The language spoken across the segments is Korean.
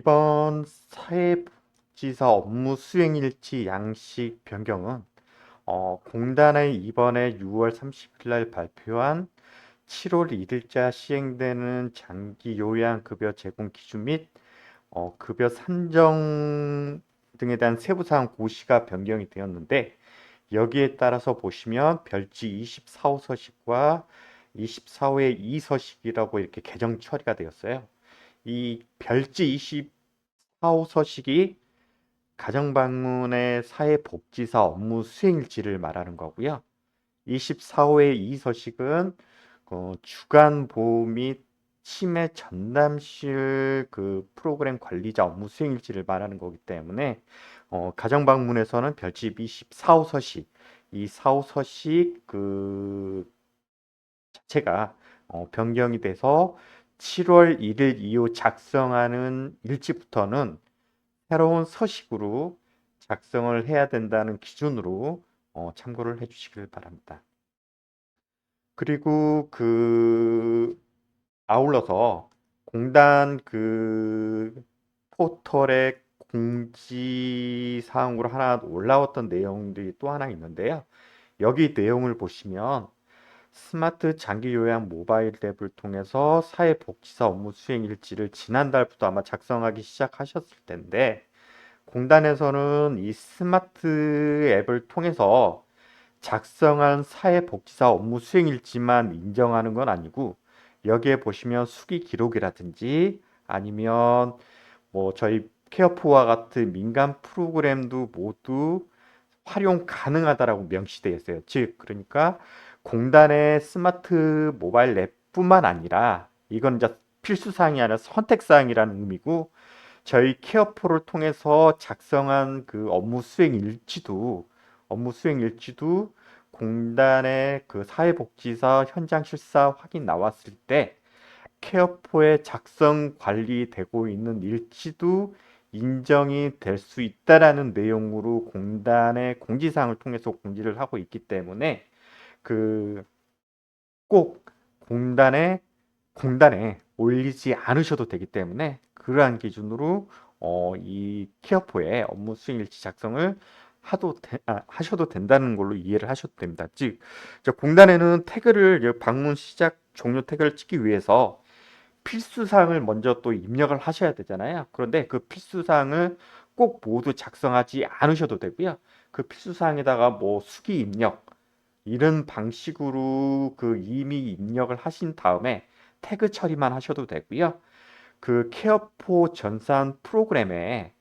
이번 사회복지사 업무 수행일지 양식 변경은 공단의 이번에 6월 30일 날 발표한 7월 1일자 시행되는 장기 요양급여 제공 기준 및 급여 산정 등에 대한 세부 사항 고시가 변경이 되었는데, 여기에 따라서 보시면 별지 24호서식과 24호의 2서식이라고 이렇게 개정 처리가 되었어요. 이 별지 24호서식이 가정방문의 사회복지사 업무 수행일지를 말하는 거고요. 24호의 2서식은 주간 보호 및 치매 전담실 그 프로그램 관리자 업무 수행일지를 말하는 거기 때문에 가정방문에서는 별집 24호서식, 이 4호서식 그 자체가 변경이 돼서 7월 1일 이후 작성하는 일지부터는 새로운 서식으로 작성을 해야 된다는 기준으로 참고를 해주시길 바랍니다. 그리고 아울러서 공단 포털에 공지사항으로 하나 올라왔던 내용들이 또 하나 있는데요. 여기 내용을 보시면 스마트 장기 요양 모바일 앱을 통해서 사회복지사 업무 수행 일지를 지난달부터 아마 작성하기 시작하셨을 텐데, 공단에서는 이 스마트 앱을 통해서 작성한 사회복지사 업무 수행 일지만 인정하는 건 아니고, 여기에 보시면 수기 기록이라든지 아니면 뭐 저희 케어포와 같은 민간 프로그램도 모두 활용 가능하다라고 명시되어 있어요. 즉, 그러니까 공단의 스마트 모바일 앱뿐만 아니라 이건 이제 필수 사항이 아니라 선택 사항이라는 의미고, 저희 케어포를 통해서 작성한 그 업무 수행 일지도 공단의 그 사회복지사 현장 실사 확인 나왔을 때 케어포에 작성 관리되고 있는 일지도 인정이 될 수 있다라는 내용으로 공단의 공지사항을 통해서 공지를 하고 있기 때문에 그 꼭 공단에 올리지 않으셔도 되기 때문에, 그러한 기준으로 이 케어포의 업무 수행일지 작성을 하셔도 된다는 걸로 이해를 하셔도 됩니다. 즉, 저 공단에는 태그를 방문 시작 종료 태그를 찍기 위해서 필수 사항을 먼저 또 입력을 하셔야 되잖아요. 그런데 그 필수 사항을 꼭 모두 작성하지 않으셔도 되고요. 그 필수 사항에다가 뭐 수기 입력 이런 방식으로 이미 입력을 하신 다음에 태그 처리만 하셔도 되고요. 그 케어포 전산 프로그램에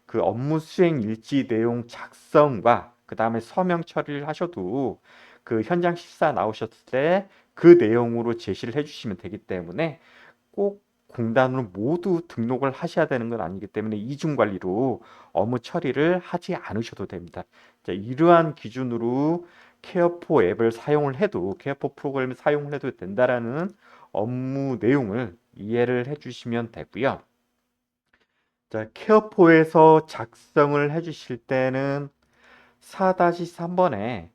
그 업무 수행 일지 내용 작성과 그 다음에 서명 처리를 하셔도 그 현장 실사 나오셨을 때 그 내용으로 제시를 해주시면 되기 때문에, 꼭 공단으로 모두 등록을 하셔야 되는 건 아니기 때문에 이중 관리로 업무 처리를 하지 않으셔도 됩니다. 자, 이러한 기준으로 케어포 프로그램을 사용을 해도 된다라는 업무 내용을 이해를 해주시면 되고요. 자, 케어포에서 작성을 해주실 때는 4-3번에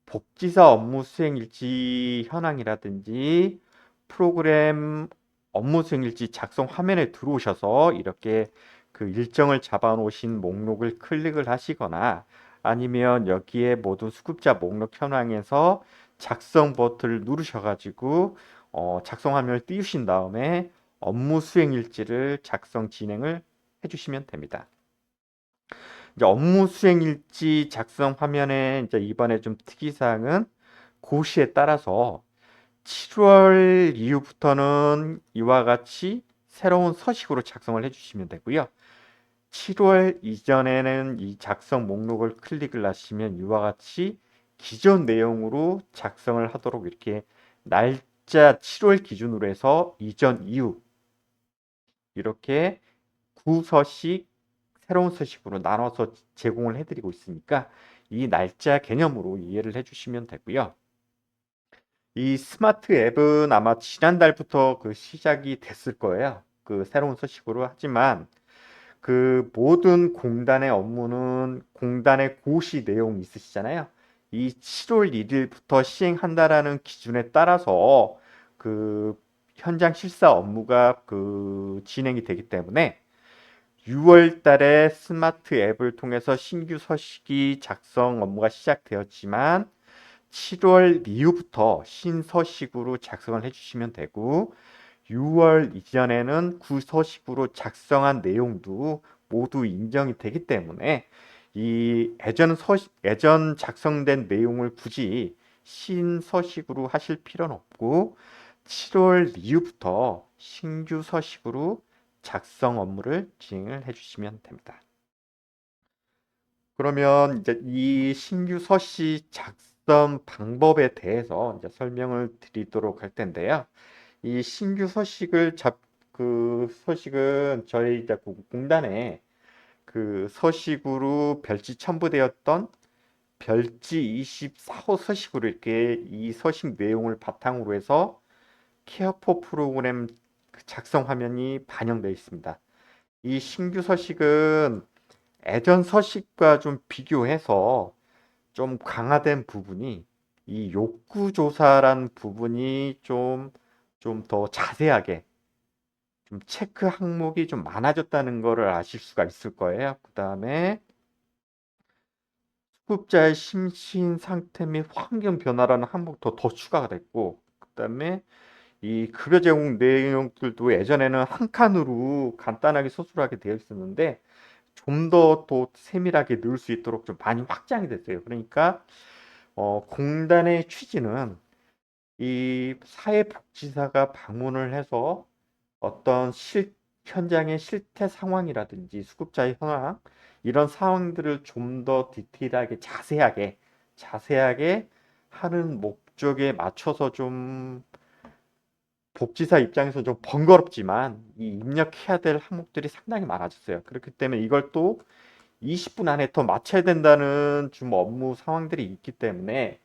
복지사 업무 수행 일지 현황이라든지 프로그램 업무 수행 일지 작성 화면에 들어오셔서 이렇게 그 일정을 잡아 놓으신 목록을 클릭을 하시거나, 아니면 여기에 모든 수급자 목록 현황에서 작성 버튼을 누르셔가지고 작성 화면을 띄우신 다음에 업무 수행 일지를 작성 진행을 해주시면 됩니다. 이제 업무 수행 일지 작성 화면에 이제 이번에 좀 특이사항은 고시에 따라서 7월 이후부터는 이와 같이 새로운 서식으로 작성을 해주시면 되고요. 7월 이전에는 이 작성 목록을 클릭을 하시면 이와 같이 기존 내용으로 작성을 하도록 이렇게 날짜 7월 기준으로 해서 이전 이후 이렇게 구서식 새로운 서식으로 나눠서 제공을 해드리고 있으니까 이 날짜 개념으로 이해를 해주시면 되고요. 이 스마트 앱은 아마 지난달부터 시작이 됐을 거예요. 그 새로운 서식으로. 하지만 그 모든 공단의 업무는 공단의 고시 내용이 있으시잖아요. 이 7월 1일부터 시행한다라는 기준에 따라서 그 현장 실사 업무가 진행이 되기 때문에 6월 달에 스마트 앱을 통해서 신규 서식이 작성 업무가 시작되었지만 7월 이후부터 신서식으로 작성을 해주시면 되고 6월 이전에는 구서식으로 작성한 내용도 모두 인정이 되기 때문에 이 예전 작성된 내용을 굳이 신서식으로 하실 필요는 없고 7월 이후부터 신규 서식으로 작성 업무를 진행을 해주시면 됩니다. 그러면 이제 이 신규 서식 작성 방법에 대해서 이제 설명을 드리도록 할 텐데요. 이 신규 서식은 저희 이제 공단에 서식으로 별지 첨부되었던 별지 24호 서식으로 이렇게 이 서식 내용을 바탕으로 해서 케어포 프로그램 작성 화면이 반영되어 있습니다. 이 신규 서식은 예전 서식과 좀 비교해서 좀 강화된 부분이 이 욕구 조사란 부분이 좀 더 자세하게 좀 체크 항목이 좀 많아졌다는 것을 아실 수가 있을 거예요. 그 다음에 수급자의 심신 상태 및 환경 변화라는 항목도 더 추가가 됐고, 그 다음에 이 급여 제공 내용들도 예전에는 한 칸으로 간단하게 서술하게 되어 있었는데 좀 더 세밀하게 넣을 수 있도록 좀 많이 확장이 됐어요. 그러니까 공단의 취지는 이 사회복지사가 방문을 해서 어떤 현장의 실태 상황이라든지 수급자의 현황 이런 상황들을 좀 더 디테일하게 자세하게 하는 목적에 맞춰서 좀 복지사 입장에서 좀 번거롭지만 이 입력해야 될 항목들이 상당히 많아졌어요. 그렇기 때문에 이걸 또 20분 안에 더 마쳐야 된다는 좀 업무 상황들이 있기 때문에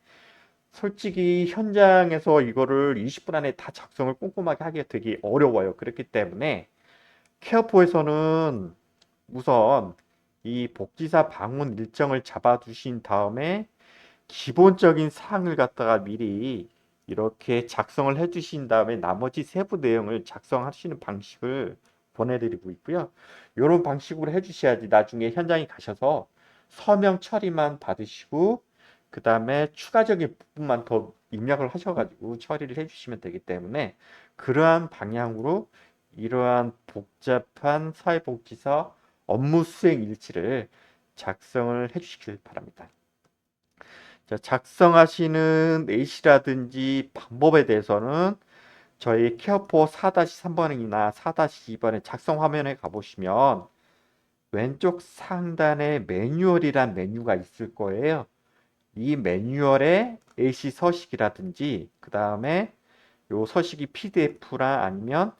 솔직히 현장에서 이거를 20분 안에 다 작성을 꼼꼼하게 하기가 되게 어려워요. 그렇기 때문에 케어포에서는 우선 이 복지사 방문 일정을 잡아두신 다음에 기본적인 사항을 갖다가 미리 이렇게 작성을 해주신 다음에 나머지 세부 내용을 작성하시는 방식을 보내드리고 있고요. 이런 방식으로 해주셔야지 나중에 현장에 가셔서 서명 처리만 받으시고 그 다음에 추가적인 부분만 더 입력을 하셔가지고 처리를 해주시면 되기 때문에 그러한 방향으로 이러한 복잡한 사회복지사 업무 수행 일지를 작성을 해주시길 바랍니다. 자, 작성하시는 내시라든지 방법에 대해서는 저희 케어포 4-3번이나 4-2번의 작성 화면에 가보시면 왼쪽 상단에 매뉴얼이란 메뉴가 있을 거예요. 이 매뉴얼에 AC 서식이라든지 그 다음에 요 서식이 PDF나 아니면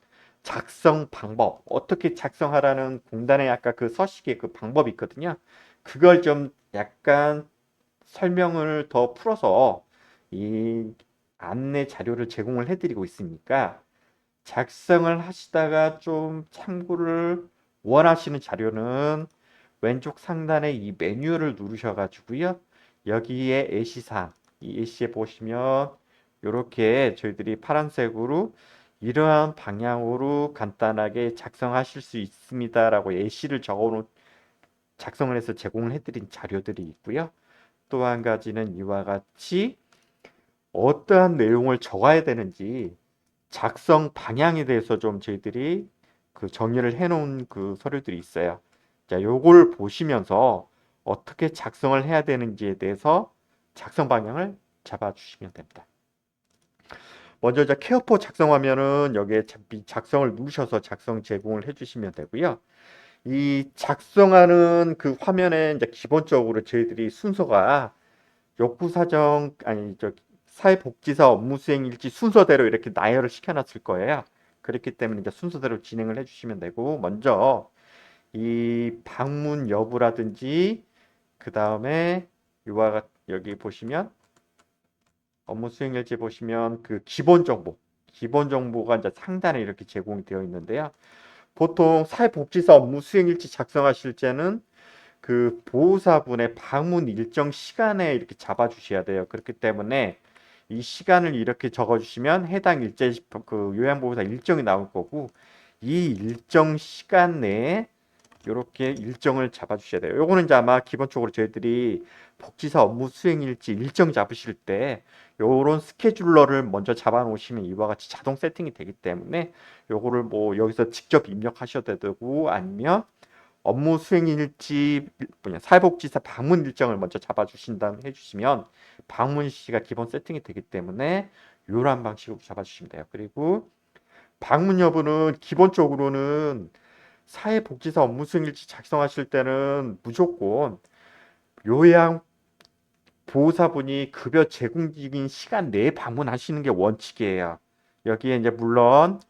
작성 방법 어떻게 작성하라는 공단의 아까 그 서식의 그 방법이 있거든요. 그걸 좀 약간 설명을 더 풀어서 이 안내 자료를 제공을 해드리고 있으니까 작성을 하시다가 좀 참고를 원하시는 자료는 왼쪽 상단에 이 메뉴를 누르셔가지고요. 여기에 예시사항, 이 예시에 보시면 이렇게 저희들이 파란색으로 이러한 방향으로 간단하게 작성하실 수 있습니다라고 예시를 작성을 해서 제공을 해드린 자료들이 있고요. 또 한 가지는 이와 같이 어떠한 내용을 적어야 되는지 작성 방향에 대해서 좀 저희들이 정리를 해놓은 서류들이 있어요. 자, 요걸 보시면서 어떻게 작성을 해야 되는지에 대해서 작성 방향을 잡아주시면 됩니다. 먼저 이제 케어포 작성하면은 여기에 작성을 누르셔서 작성 제공을 해주시면 되고요. 이 작성하는 그 화면에 이제 기본적으로 저희들이 순서가 욕구사정 아니 사회복지사 업무수행일지 순서대로 이렇게 나열을 시켜놨을 거예요. 그렇기 때문에 이제 순서대로 진행을 해주시면 되고 먼저 이 방문 여부라든지 그 다음에 여기 보시면 업무수행일지 보시면 기본 정보가 이제 상단에 이렇게 제공이 되어 있는데요. 보통 사회복지사 업무수행일지 작성하실 때는 보호사분의 방문 일정 시간에 이렇게 잡아주셔야 돼요. 그렇기 때문에 이 시간을 이렇게 적어주시면 해당 일제 그 요양보호사 일정이 나올 거고 이 일정 시간 내에 이렇게 일정을 잡아주셔야 돼요. 요거는 이제 아마 기본적으로 저희들이 복지사 업무 수행일지 일정 잡으실 때 요런 스케줄러를 먼저 잡아 놓으시면 이와 같이 자동 세팅이 되기 때문에 요거를 뭐 여기서 직접 입력하셔도 되고 아니면 업무 수행일지 사회복지사 방문 일정을 먼저 잡아주신 다음 해주시면 방문 시가 기본 세팅이 되기 때문에 이러한 방식으로 잡아주시면 돼요. 그리고 방문 여부는 기본적으로는 사회복지사 업무 수행일지 작성하실 때는 무조건 요양 보호사분이 급여 제공 중인 시간 내에 방문하시는 게 원칙이에요. 여기에 이제 물론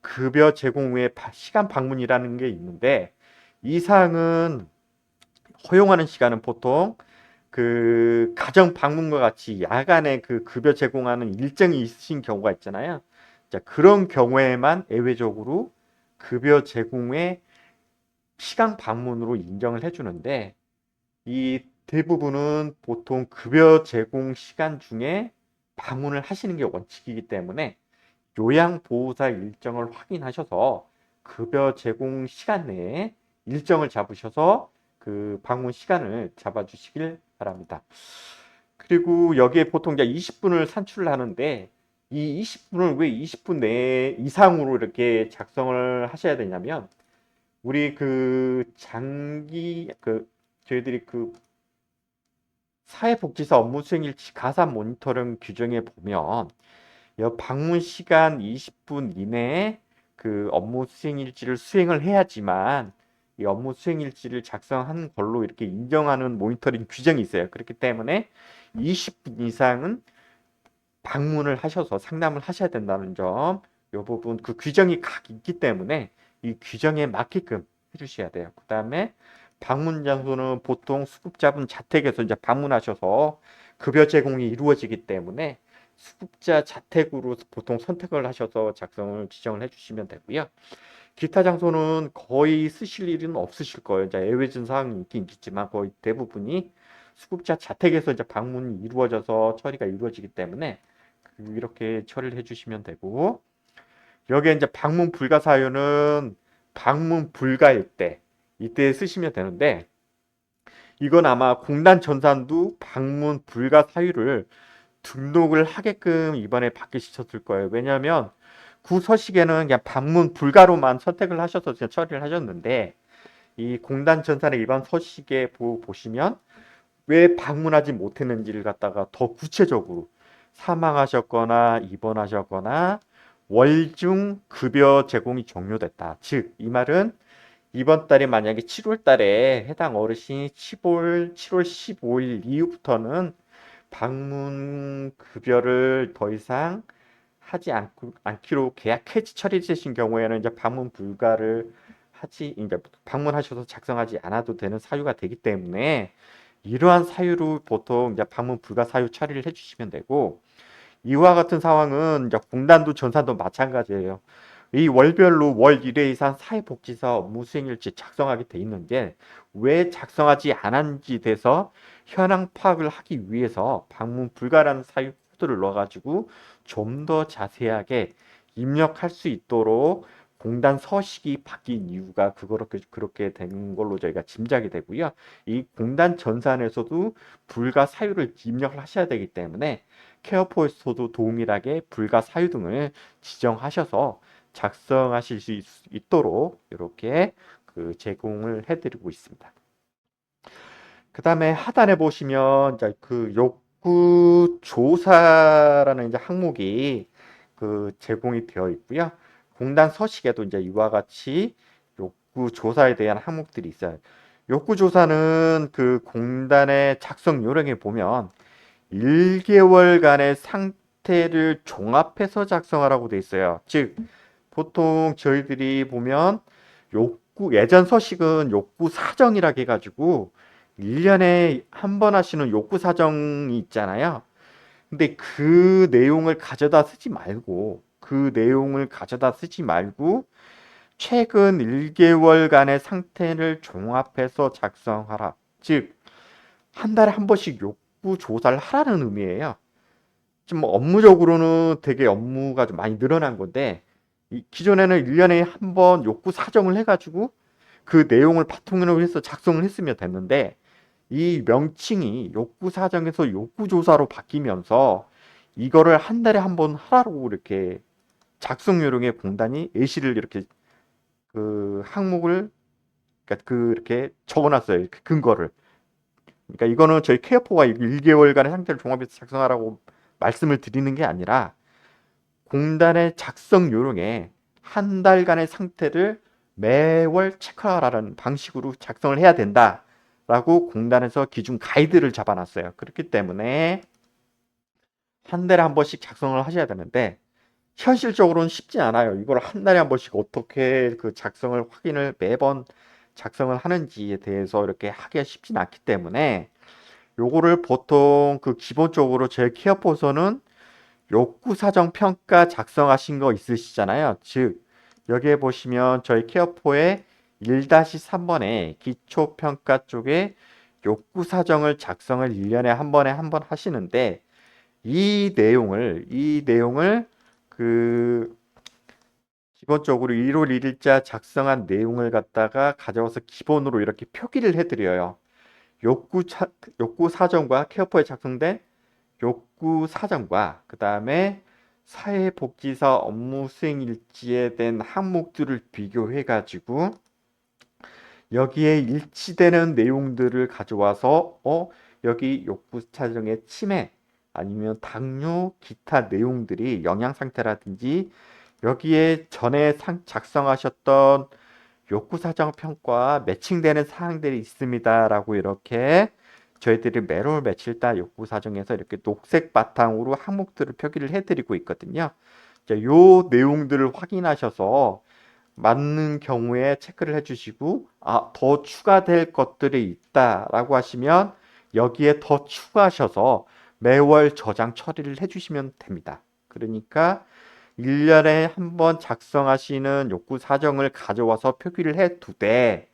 급여 제공 후에 시간 방문이라는 게 있는데 이 사항은 허용하는 시간은 보통 그 가정 방문과 같이 야간에 그 급여 제공하는 일정이 있으신 경우가 있잖아요. 자, 그런 경우에만 예외적으로 급여 제공의 시간 방문으로 인정을 해주는데 이 대부분은 보통 급여 제공 시간 중에 방문을 하시는 게 원칙이기 때문에 요양보호사 일정을 확인하셔서 급여 제공 시간 내에 일정을 잡으셔서 그 방문 시간을 잡아주시길 바랍니다. 그리고 여기에 보통 이제 20분을 산출을 하는데 이 20분을 왜 20분 내에 이상으로 이렇게 작성을 하셔야 되냐면 우리 그 장기 그 저희들이 그 사회복지사 업무 수행일지 가산 모니터링 규정에 보면 방문 시간 20분 이내에 그 업무 수행일지를 수행을 해야지만 이 업무 수행일지를 작성한 걸로 이렇게 인정하는 모니터링 규정이 있어요. 그렇기 때문에 20분 이상은 방문을 하셔서 상담을 하셔야 된다는 점, 이 부분 그 규정이 각 있기 때문에 이 규정에 맞게끔 해주셔야 돼요. 그 다음에 방문 장소는 보통 수급자분 자택에서 이제 방문하셔서 급여 제공이 이루어지기 때문에 수급자 자택으로 보통 선택을 하셔서 작성을 지정을 해주시면 되고요. 기타 장소는 거의 쓰실 일은 없으실 거예요. 이제 예외적 사항이 있긴 있겠지만 거의 대부분이 수급자 자택에서 이제 방문이 이루어져서 처리가 이루어지기 때문에 이렇게 처리를 해주시면 되고 여기에 이제 방문 불가 사유는 방문 불가일 때 이때 쓰시면 되는데 이건 아마 공단 전산도 방문 불가 사유를 등록을 하게끔 이번에 바뀌셨을 거예요. 왜냐하면 구서식에는 그냥 방문 불가로만 선택을 하셔서 그냥 처리를 하셨는데 이 공단 전산의 일반 서식에 보시면 왜 방문하지 못했는지를 갖다가 더 구체적으로 사망하셨거나 입원하셨거나 월중 급여 제공이 종료됐다. 즉, 이 말은 이번 달에 만약에 7월 달에 해당 어르신이 7월 15일 이후부터는 방문 급여를 더 이상 하지 않기로 계약 해지 처리되신 경우에는 이제 방문 불가를 이제 방문하셔서 작성하지 않아도 되는 사유가 되기 때문에 이러한 사유로 보통 이제 방문 불가 사유 처리를 해주시면 되고 이와 같은 상황은 이제 공단도 전산도 마찬가지예요. 이 월별로 월 1회 이상 사회복지사 업무 수행일지 작성하게 돼 있는데 왜 작성하지 않았는지 돼서 현황 파악을 하기 위해서 방문 불가라는 사유 코드를 넣어가지고 좀 더 자세하게 입력할 수 있도록 공단 서식이 바뀐 이유가 그렇게 된 걸로 저희가 짐작이 되고요. 이 공단 전산에서도 불가 사유를 입력을 하셔야 되기 때문에 케어포에서도 동일하게 불가 사유 등을 지정하셔서 작성하실 수 있도록 이렇게 제공을 해드리고 있습니다. 그 다음에 하단에 보시면 이제 그 욕구 조사라는 이제 항목이 제공이 되어 있고요. 공단 서식에도 이제 이와 같이 욕구 조사에 대한 항목들이 있어요. 욕구 조사는 그 공단의 작성 요령에 보면 1개월간의 상태를 종합해서 작성하라고 되어 있어요. 즉 보통 저희들이 보면 예전 서식은 욕구 사정이라고 해가지고 1년에 한 번 하시는 욕구 사정이 있잖아요. 근데 그 내용을 가져다 쓰지 말고 최근 1개월간의 상태를 종합해서 작성하라. 즉 한 달에 한 번씩 욕구 조사를 하라는 의미예요. 좀 업무적으로는 되게 업무가 좀 많이 늘어난 건데 기존에는 1년에 한 번 욕구 사정을 해가지고 그 내용을 바탕으로 해서 작성을 했으면 됐는데 이 명칭이 욕구 사정에서 욕구 조사로 바뀌면서 이거를 한 달에 한 번 하라고 이렇게 작성 요령에 공단이 예시를 이렇게 그 항목을 그러니까 그렇게 적어놨어요. 그 근거를. 그러니까 이거는 저희 케어포가 1개월간의 상태를 종합해서 작성하라고 말씀을 드리는 게 아니라 공단의 작성 요령에 한 달간의 상태를 매월 체크하라는 방식으로 작성을 해야 된다라고 공단에서 기준 가이드를 잡아놨어요. 그렇기 때문에 한 달에 한 번씩 작성을 하셔야 되는데 현실적으로는 쉽지 않아요. 이걸 한 달에 한 번씩 어떻게 그 작성을 확인을 매번 작성을 하는지에 대해서 이렇게 하기가 쉽진 않기 때문에 요거를 보통 그 기본적으로 제 케어포서는 욕구 사정 평가 작성하신 거 있으시잖아요. 즉 여기에 보시면 저희 케어포의 1-3번에 기초 평가 쪽에 욕구 사정을 작성을 1년에 한 번에 한 번 하시는데 이 내용을 그 기본적으로 1월 1일자 작성한 내용을 갖다가 가져와서 기본으로 이렇게 표기를 해드려요. 욕구 사정과 케어포에 작성된 욕구 사정과 그 다음에 사회복지사 업무 수행 일지에 대한 항목들을 비교해 가지고 여기에 일치되는 내용들을 가져와서 여기 욕구 사정의 침해 아니면 당뇨 기타 내용들이 영양 상태라든지 여기에 전에 작성하셨던 욕구 사정 평가와 매칭되는 사항들이 있습니다라고 이렇게 저희들이 매월 며칠달 욕구 사정에서 이렇게 녹색 바탕으로 항목들을 표기를 해드리고 있거든요. 요 내용들을 확인하셔서 맞는 경우에 체크를 해주시고 더 추가될 것들이 있다라고 하시면 여기에 더 추가하셔서 매월 저장 처리를 해주시면 됩니다. 그러니까 1년에 한 번 작성하시는 욕구 사정을 가져와서 표기를 해 두되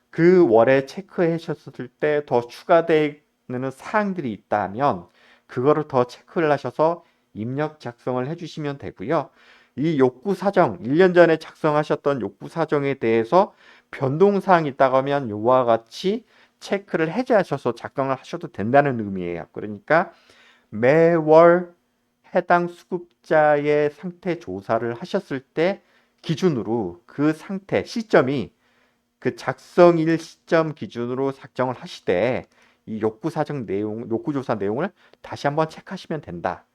그 월에 체크해 주셨을 때 더 추가되는 사항들이 있다면 그거를 더 체크를 하셔서 입력 작성을 해주시면 되고요. 이 욕구 사정, 1년 전에 작성하셨던 욕구 사정에 대해서 변동사항이 있다고 하면 요와 같이 체크를 해제하셔서 작성을 하셔도 된다는 의미예요. 그러니까 매월 해당 수급자의 상태 조사를 하셨을 때 기준으로 그 상태 시점이 그 작성일 시점 기준으로 작성을 하시되 이 욕구 사정 내용, 욕구 조사 내용을 다시 한번 체크하시면 된다.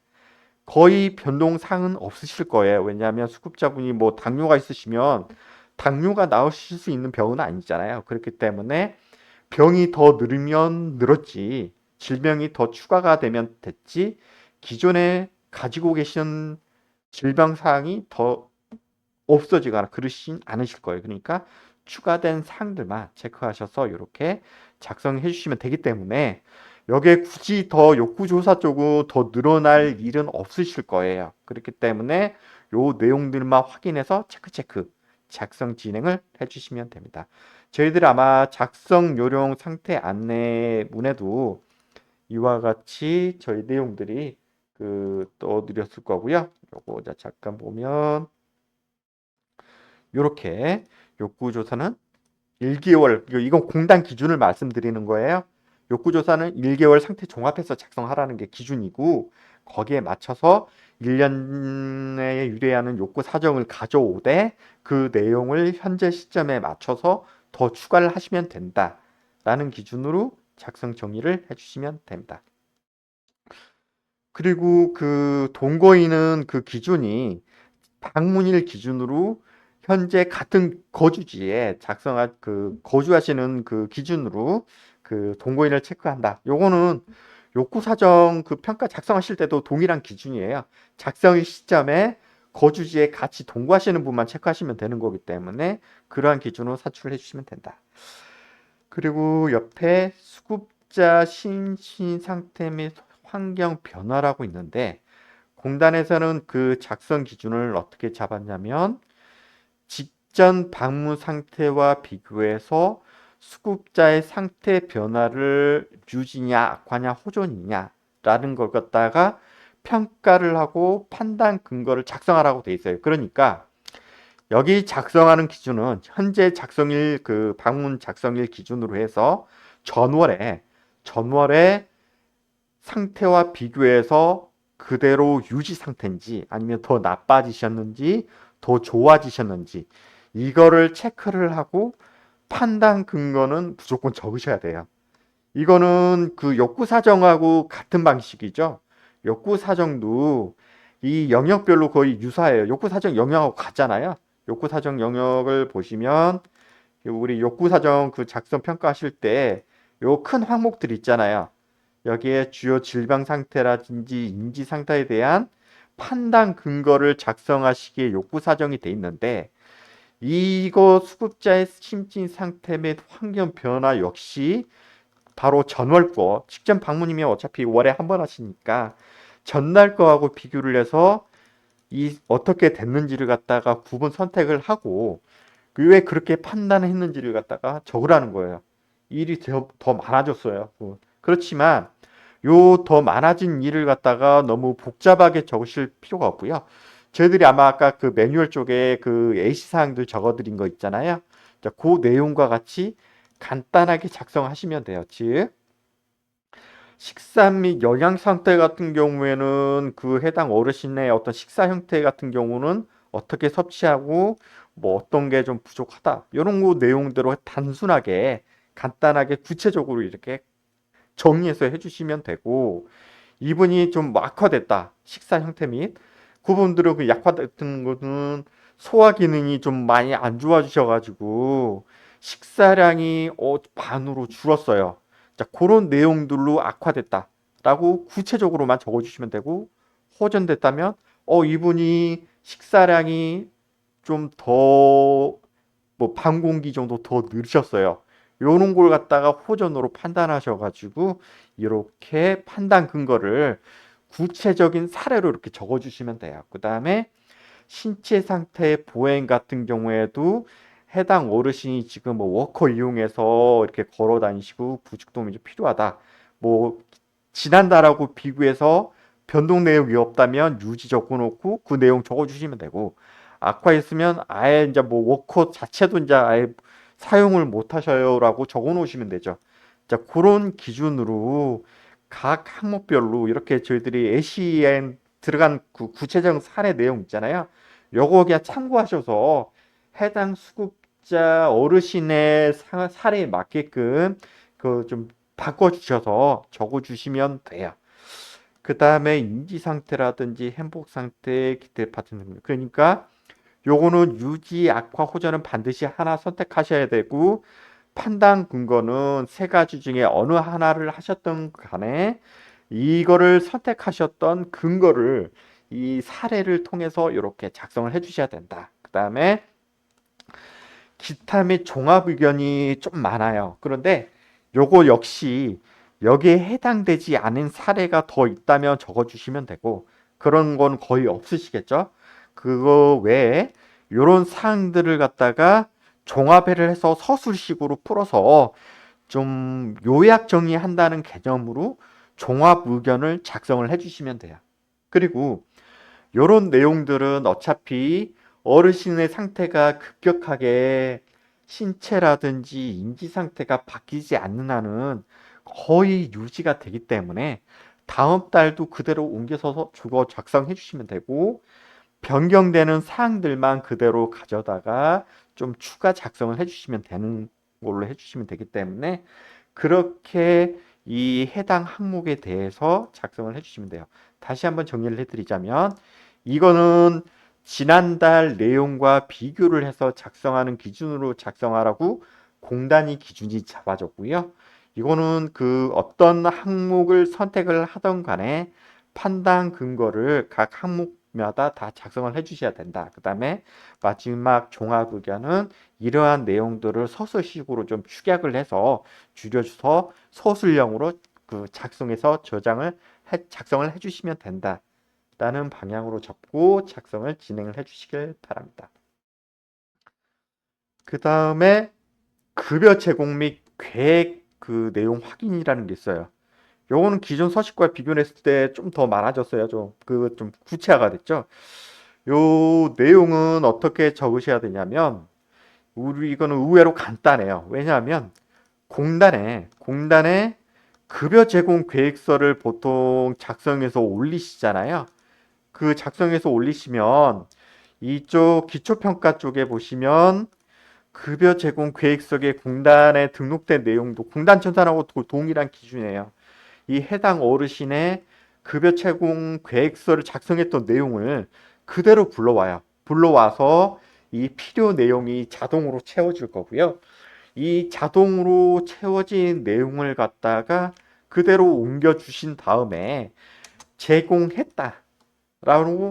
거의 변동사항은 없으실 거예요. 왜냐하면 수급자분이 뭐 당뇨가 있으시면 당뇨가 나으실 수 있는 병은 아니잖아요. 그렇기 때문에 병이 더 늘으면 늘었지 질병이 더 추가가 되면 됐지 기존에 가지고 계신 질병 사항이 더 없어지거나 그러시진 않으실 거예요. 그러니까 추가된 사항들만 체크하셔서 이렇게 작성해 주시면 되기 때문에 여기에 굳이 더 욕구조사 쪽은 더 늘어날 일은 없으실 거예요. 그렇기 때문에 요 내용들만 확인해서 체크 작성 진행을 해주시면 됩니다. 저희들 아마 작성 요령 상태 안내문에도 이와 같이 저희 내용들이 떠드렸을 거고요. 요거 잠깐 보면 이렇게 욕구조사는 1개월, 이건 공단 기준을 말씀드리는 거예요. 욕구조사는 1개월 상태 종합해서 작성하라는 게 기준이고 거기에 맞춰서 1년에 유래하는 욕구 사정을 가져오되 그 내용을 현재 시점에 맞춰서 더 추가를 하시면 된다라는 기준으로 작성 정리를 해주시면 됩니다. 그리고 그 동거인은 그 기준이 방문일 기준으로 현재 같은 거주지에 거주하시는 그 기준으로 그 동거인을 체크한다. 요거는 욕구 사정 그 평가 작성하실 때도 동일한 기준이에요. 작성일 시점에 거주지에 같이 동거하시는 분만 체크하시면 되는 거기 때문에 그러한 기준으로 사출해 주시면 된다. 그리고 옆에 수급자 심신 상태 및 환경 변화라고 있는데 공단에서는 그 작성 기준을 어떻게 잡았냐면 직전 방문 상태와 비교해서 수급자의 상태 변화를 유지냐 악화냐 호전이냐 라는 걸 갖다가 평가를 하고 판단 근거를 작성하라고 돼 있어요. 그러니까 여기 작성하는 기준은 현재 작성일 그 방문 작성일 기준으로 해서 전월의 상태와 비교해서 그대로 유지 상태인지 아니면 더 나빠지셨는지 더 좋아지셨는지 이거를 체크를 하고 판단 근거는 무조건 적으셔야 돼요. 이거는 그 욕구 사정하고 같은 방식이죠. 욕구 사정도 이 영역별로 거의 유사해요. 욕구 사정 영역하고 같잖아요. 욕구 사정 영역을 보시면 우리 욕구 사정 그 작성 평가하실 때 요 큰 항목들 있잖아요. 여기에 주요 질병 상태라든지 인지 상태에 대한 판단 근거를 작성하시기에 욕구 사정이 돼 있는데 이거 수급자의 심진 상태 및 환경 변화 역시 바로 전월 거 직전 방문이면 어차피 월에 한 번 하시니까 전날 거하고 비교를 해서 이 어떻게 됐는지를 갖다가 구분 선택을 하고 왜 그렇게 판단했는지를 갖다가 적으라는 거예요. 일이 더 많아졌어요. 그렇지만 요 더 많아진 일을 갖다가 너무 복잡하게 적으실 필요가 없고요. 저희들이 아마 아까 그 매뉴얼 쪽에 그 A시 사항들 적어드린 거 있잖아요. 자, 그 내용과 같이 간단하게 작성하시면 돼요. 즉 식사 및 영양 상태 같은 경우에는 그 해당 어르신의 어떤 식사 형태 같은 경우는 어떻게 섭취하고 뭐 어떤 게 좀 부족하다 이런 거 내용대로 단순하게 간단하게 구체적으로 이렇게 정리해서 해주시면 되고 이분이 좀 악화됐다 식사 형태 및 그분들은 그 약화 같은 거는 소화 기능이 좀 많이 안 좋아지셔가지고 식사량이 반으로 줄었어요. 자, 그런 내용들로 악화됐다라고 구체적으로만 적어주시면 되고 호전됐다면 이분이 식사량이 좀 더 뭐 반 공기 정도 더 늘으셨어요. 요런 걸 갖다가 호전으로 판단하셔가지고 이렇게 판단 근거를 구체적인 사례로 이렇게 적어주시면 돼요. 그 다음에 신체 상태의 보행 같은 경우에도 해당 어르신이 지금 뭐 워커 이용해서 이렇게 걸어 다니시고 부축도움이 좀 필요하다. 뭐 지난달하고 비교해서 변동 내역이 없다면 유지 적어놓고 그 내용 적어주시면 되고 악화했으면 아예 이제 뭐 워커 자체도 이제 아예 사용을 못 하셔요라고 적어놓으시면 되죠. 자, 그런 기준으로 각 항목별로 이렇게 저희들이 ACN 들어간 그 구체적 사례 내용 있잖아요. 요거 그냥 참고하셔서 해당 수급자 어르신의 사례에 맞게끔 그 좀 바꿔주셔서 적어주시면 돼요. 그 다음에 인지 상태라든지 행복 상태, 기대 파트너. 그러니까 요거는 유지, 악화, 호전은 반드시 하나 선택하셔야 되고 판단 근거는 세 가지 중에 어느 하나를 하셨던 간에 이거를 선택하셨던 근거를 이 사례를 통해서 이렇게 작성을 해 주셔야 된다. 그 다음에 기타 및 종합 의견이 좀 많아요. 그런데 요거 역시 여기에 해당되지 않은 사례가 더 있다면 적어주시면 되고 그런 건 거의 없으시겠죠? 그거 외에 요런 사항들을 갖다가 종합을 해서 서술식으로 풀어서 좀 요약 정리한다는 개념으로 종합 의견을 작성을 해주시면 돼요. 그리고 요런 내용들은 어차피 어르신의 상태가 급격하게 신체라든지 인지 상태가 바뀌지 않는 한은 거의 유지가 되기 때문에 다음 달도 그대로 옮겨서 주거 작성해 주시면 되고 변경되는 사항들만 그대로 가져다가 좀 추가 작성을 해주시면 되는 걸로 해주시면 되기 때문에 그렇게 이 해당 항목에 대해서 작성을 해주시면 돼요. 다시 한번 정리를 해드리자면 이거는 지난달 내용과 비교를 해서 작성하는 기준으로 작성하라고 공단위 기준이 잡아졌고요. 이거는 그 어떤 항목을 선택을 하던 간에 판단 근거를 각 항목마다 다 작성을 해 주셔야 된다. 그 다음에 마지막 종합 의견은 이러한 내용들을 서술식으로 좀 축약을 해서 줄여서 서술형으로 그 작성해서 작성을 해 주시면 된다. 라는 방향으로 잡고 작성을 진행을 해 주시길 바랍니다. 그 다음에 급여 제공 및 계획 그 내용 확인이라는 게 있어요. 요거는 기존 서식과 비교했을 때 좀 더 많아졌어요. 좀 구체화가 됐죠. 요 내용은 어떻게 적으셔야 되냐면, 이거는 의외로 간단해요. 왜냐하면 공단에 급여 제공 계획서를 보통 작성해서 올리시잖아요. 그 작성해서 올리시면 이쪽 기초평가 쪽에 보시면 급여 제공 계획서에 공단에 등록된 내용도 공단 천산하고 동일한 기준이에요. 이 해당 어르신의 급여 제공 계획서를 작성했던 내용을 그대로 불러와요. 불러와서 이 필요 내용이 자동으로 채워질 거고요. 이 자동으로 채워진 내용을 갖다가 그대로 옮겨 주신 다음에 제공했다라고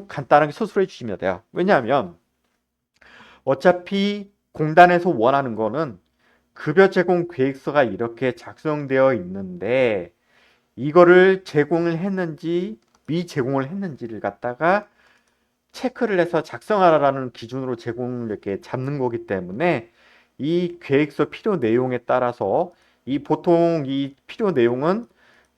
간단하게 서술해 주시면 돼요. 왜냐하면 어차피 공단에서 원하는 거는 급여 제공 계획서가 이렇게 작성되어 있는데 이거를 제공을 했는지 미제공을 했는지를 갖다가 체크를 해서 작성하라는 기준으로 제공을 이렇게 잡는 거기 때문에 이 계획서 필요 내용에 따라서 보통 이 필요 내용은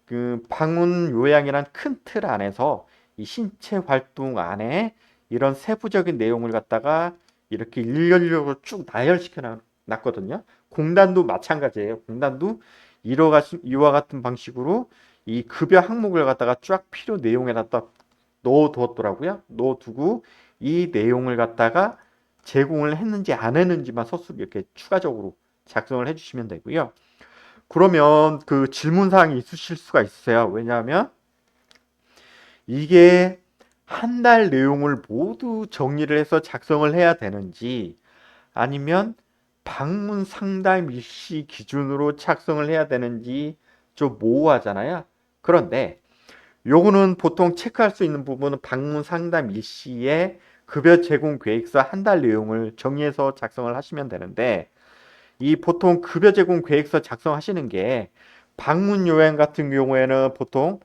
그 방문 요양이란 큰 틀 안에서 이 신체 활동 안에 이런 세부적인 내용을 갖다가 이렇게 일렬로 쭉 나열시켜 놨거든요. 공단도 마찬가지예요. 공단도 이와 같은 방식으로 이 급여 항목을 갖다가 쫙 필요 내용에 갖다 넣어두었더라고요. 넣어두고 이 내용을 갖다가 제공을 했는지 안 했는지만 서술 이렇게 추가적으로 작성을 해주시면 되고요. 그러면 그 질문사항이 있으실 수가 있어요. 왜냐하면 이게 한 달 내용을 모두 정리를 해서 작성을 해야 되는지 아니면 방문 상담 일시 기준으로 작성을 해야 되는지 좀 모호하잖아요. 그런데 요거는 보통 체크할 수 있는 부분은 방문 상담 일시에 급여 제공 계획서 한 달 내용을 정리해서 작성을 하시면 되는데 이 보통 급여 제공 계획서 작성하시는 게 방문 요양 같은 경우에는 보통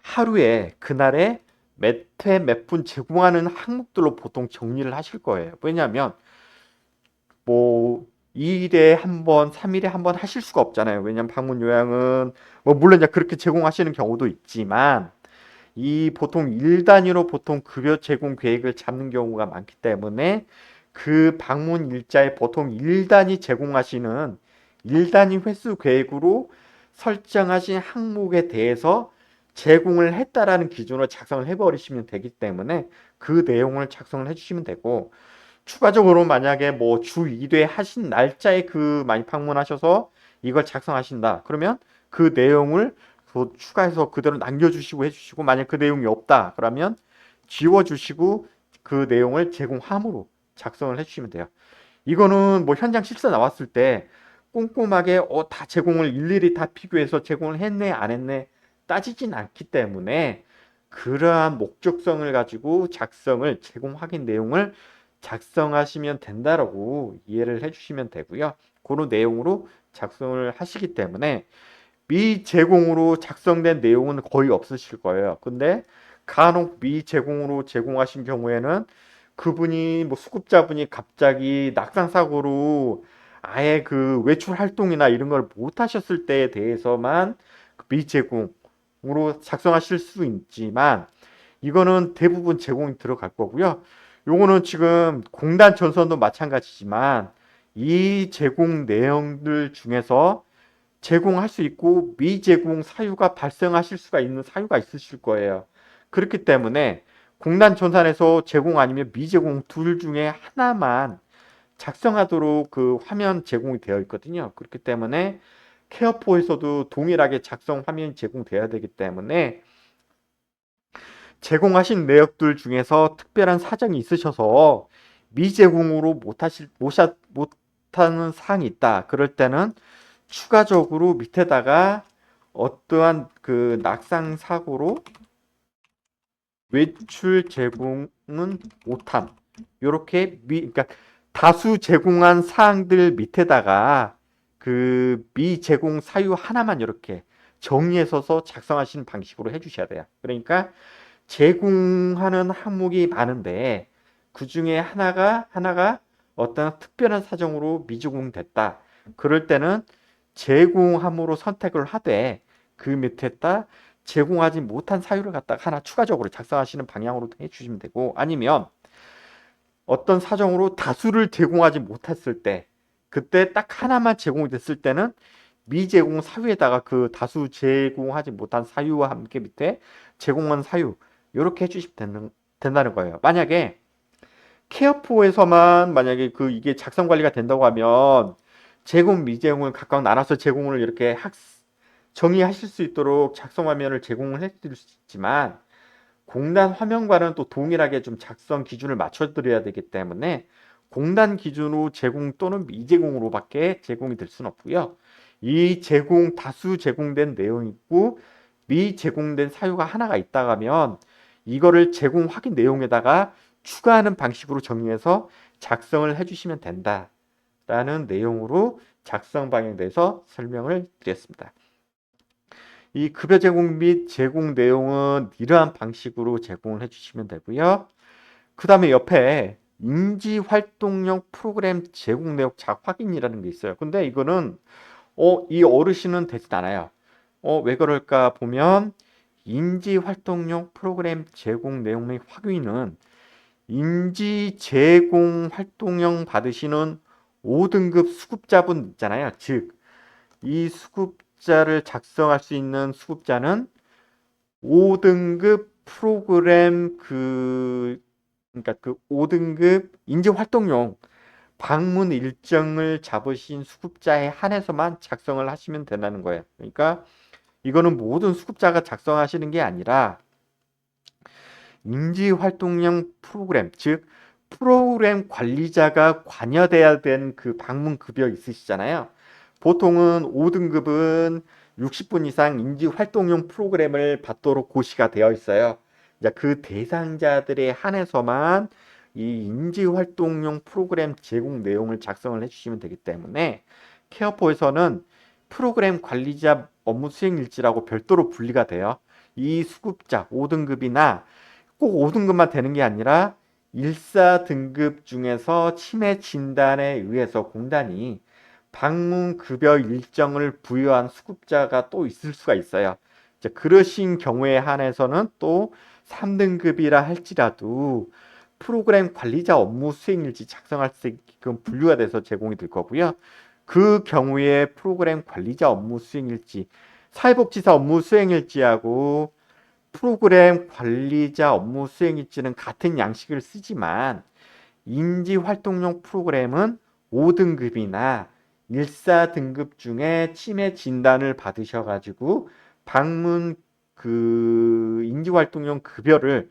하루에 그날에 몇 회 몇 분 제공하는 항목들로 보통 정리를 하실 거예요. 왜냐하면 뭐 2일에 한 번, 3일에 한 번 하실 수가 없잖아요. 왜냐하면 방문 요양은 뭐 물론 이제 그렇게 제공하시는 경우도 있지만 이 보통 일 단위로 보통 급여 제공 계획을 잡는 경우가 많기 때문에 그 방문 일자에 보통 일 단위 제공하시는 일 단위 횟수 계획으로 설정하신 항목에 대해서 제공을 했다라는 기준으로 작성을 해버리시면 되기 때문에 그 내용을 작성을 해주시면 되고 추가적으로 만약에 뭐 주 2회 하신 날짜에 많이 방문하셔서 이걸 작성하신다. 그러면 그 내용을 또 추가해서 그대로 남겨주시고 해주시고 만약 그 내용이 없다. 그러면 지워주시고 그 내용을 제공함으로 작성을 해주시면 돼요. 이거는 뭐 현장 실사 나왔을 때 꼼꼼하게 다 제공을 일일이 다 비교해서 제공을 했네 안 했네 따지진 않기 때문에 그러한 목적성을 가지고 제공 확인 내용을 작성하시면 된다라고 이해를 해주시면 되고요. 그런 내용으로 작성을 하시기 때문에 미제공으로 작성된 내용은 거의 없으실 거예요. 근데 간혹 미제공으로 제공하신 경우에는 그분이 뭐 수급자분이 갑자기 낙상사고로 아예 그 외출 활동이나 이런 걸 못 하셨을 때에 대해서만 미제공으로 작성하실 수 있지만 이거는 대부분 제공이 들어갈 거고요. 요거는 지금 공단 전선도 마찬가지지만 이 제공 내용들 중에서 제공할 수 있고 미제공 사유가 발생하실 수가 있는 사유가 있으실 거예요. 그렇기 때문에 공단 전산에서 제공 아니면 미제공 둘 중에 하나만 작성하도록 그 화면 제공이 되어 있거든요. 그렇기 때문에 케어포에서도 동일하게 작성 화면이 제공돼야 되기 때문에 제공하신 내역들 중에서 특별한 사정이 있으셔서 미제공으로 못하는 사항이 있다. 그럴 때는 추가적으로 밑에다가 어떠한 그 낙상 사고로 외출 제공은 못함. 요렇게 그러니까 다수 제공한 사항들 밑에다가 그 미제공 사유 하나만 이렇게 정리해서 작성하시는 방식으로 해주셔야 돼요. 그러니까 제공하는 항목이 많은데 그 중에 하나가 어떤 특별한 사정으로 미제공됐다. 그럴 때는 제공함으로 선택을 하되 그 밑에다 제공하지 못한 사유를 갖다가 하나 추가적으로 작성하시는 방향으로 해주시면 되고, 아니면 어떤 사정으로 다수를 제공하지 못했을 때, 그때 딱 하나만 제공이 됐을 때는 미제공 사유에다가 그 다수 제공하지 못한 사유와 함께 밑에 제공한 사유 이렇게 해주시면 된다는 거예요. 만약에 케어포에서만 만약에 그 이게 작성 관리가 된다고 하면 제공 미제공을 각각 나눠서 제공을 이렇게 정의하실 수 있도록 작성 화면을 제공을 해드릴 수 있지만, 공단 화면과는 또 동일하게 좀 작성 기준을 맞춰드려야 되기 때문에 공단 기준으로 제공 또는 미제공으로밖에 제공이 될 수는 없고요. 이 제공 다수 제공된 내용이 있고 미제공된 사유가 하나가 있다가 하면 이거를 제공 확인 내용에다가 추가하는 방식으로 정리해서 작성을 해주시면 된다라는 내용으로 작성 방향에 대해서 설명을 드렸습니다. 이 급여 제공 및 제공 내용은 이러한 방식으로 제공을 해주시면 되고요. 그 다음에 옆에 인지활동용 프로그램 제공 내역 확인이라는 게 있어요. 근데 이거는 이 어르신은 되진 않아요. 왜 그럴까 보면 인지활동용 프로그램 제공 내용 및 확인은 인지 제공 활동형 받으시는 5등급 수급자분 있잖아요. 즉, 이 수급자를 작성할 수 있는 수급자는 5등급 프로그램 그러니까 그 5등급 인지활동용 방문 일정을 잡으신 수급자에 한해서만 작성을 하시면 된다는 거예요. 그러니까 이거는 모든 수급자가 작성하시는 게 아니라 인지활동형 프로그램, 즉 프로그램 관리자가 관여돼야 된 그 방문 급여 있으시잖아요. 보통은 5등급은 60분 이상 인지활동용 프로그램을 받도록 고시가 되어 있어요. 이제 그 대상자들에 한해서만 이 인지활동용 프로그램 제공 내용을 작성을 해주시면 되기 때문에 케어포에서는 프로그램 관리자 업무 수행 일지라고 별도로 분리가 돼요. 이 수급자 5등급이나 꼭 5등급만 되는 게 아니라 1사 등급 중에서 치매 진단에 의해서 공단이 방문 급여 일정을 부여한 수급자가 또 있을 수가 있어요. 이제 그러신 경우에 한해서는 또 3등급이라 할지라도 프로그램 관리자 업무 수행일지 작성할 수 있게끔 분류가 돼서 제공이 될 거고요. 그 경우에 프로그램 관리자 업무 수행일지, 사회복지사 업무 수행일지하고 프로그램 관리자 업무 수행일지는 같은 양식을 쓰지만 인지활동용 프로그램은 5등급이나 1사 등급 중에 치매 진단을 받으셔가지고 방문 그 인지활동용 급여를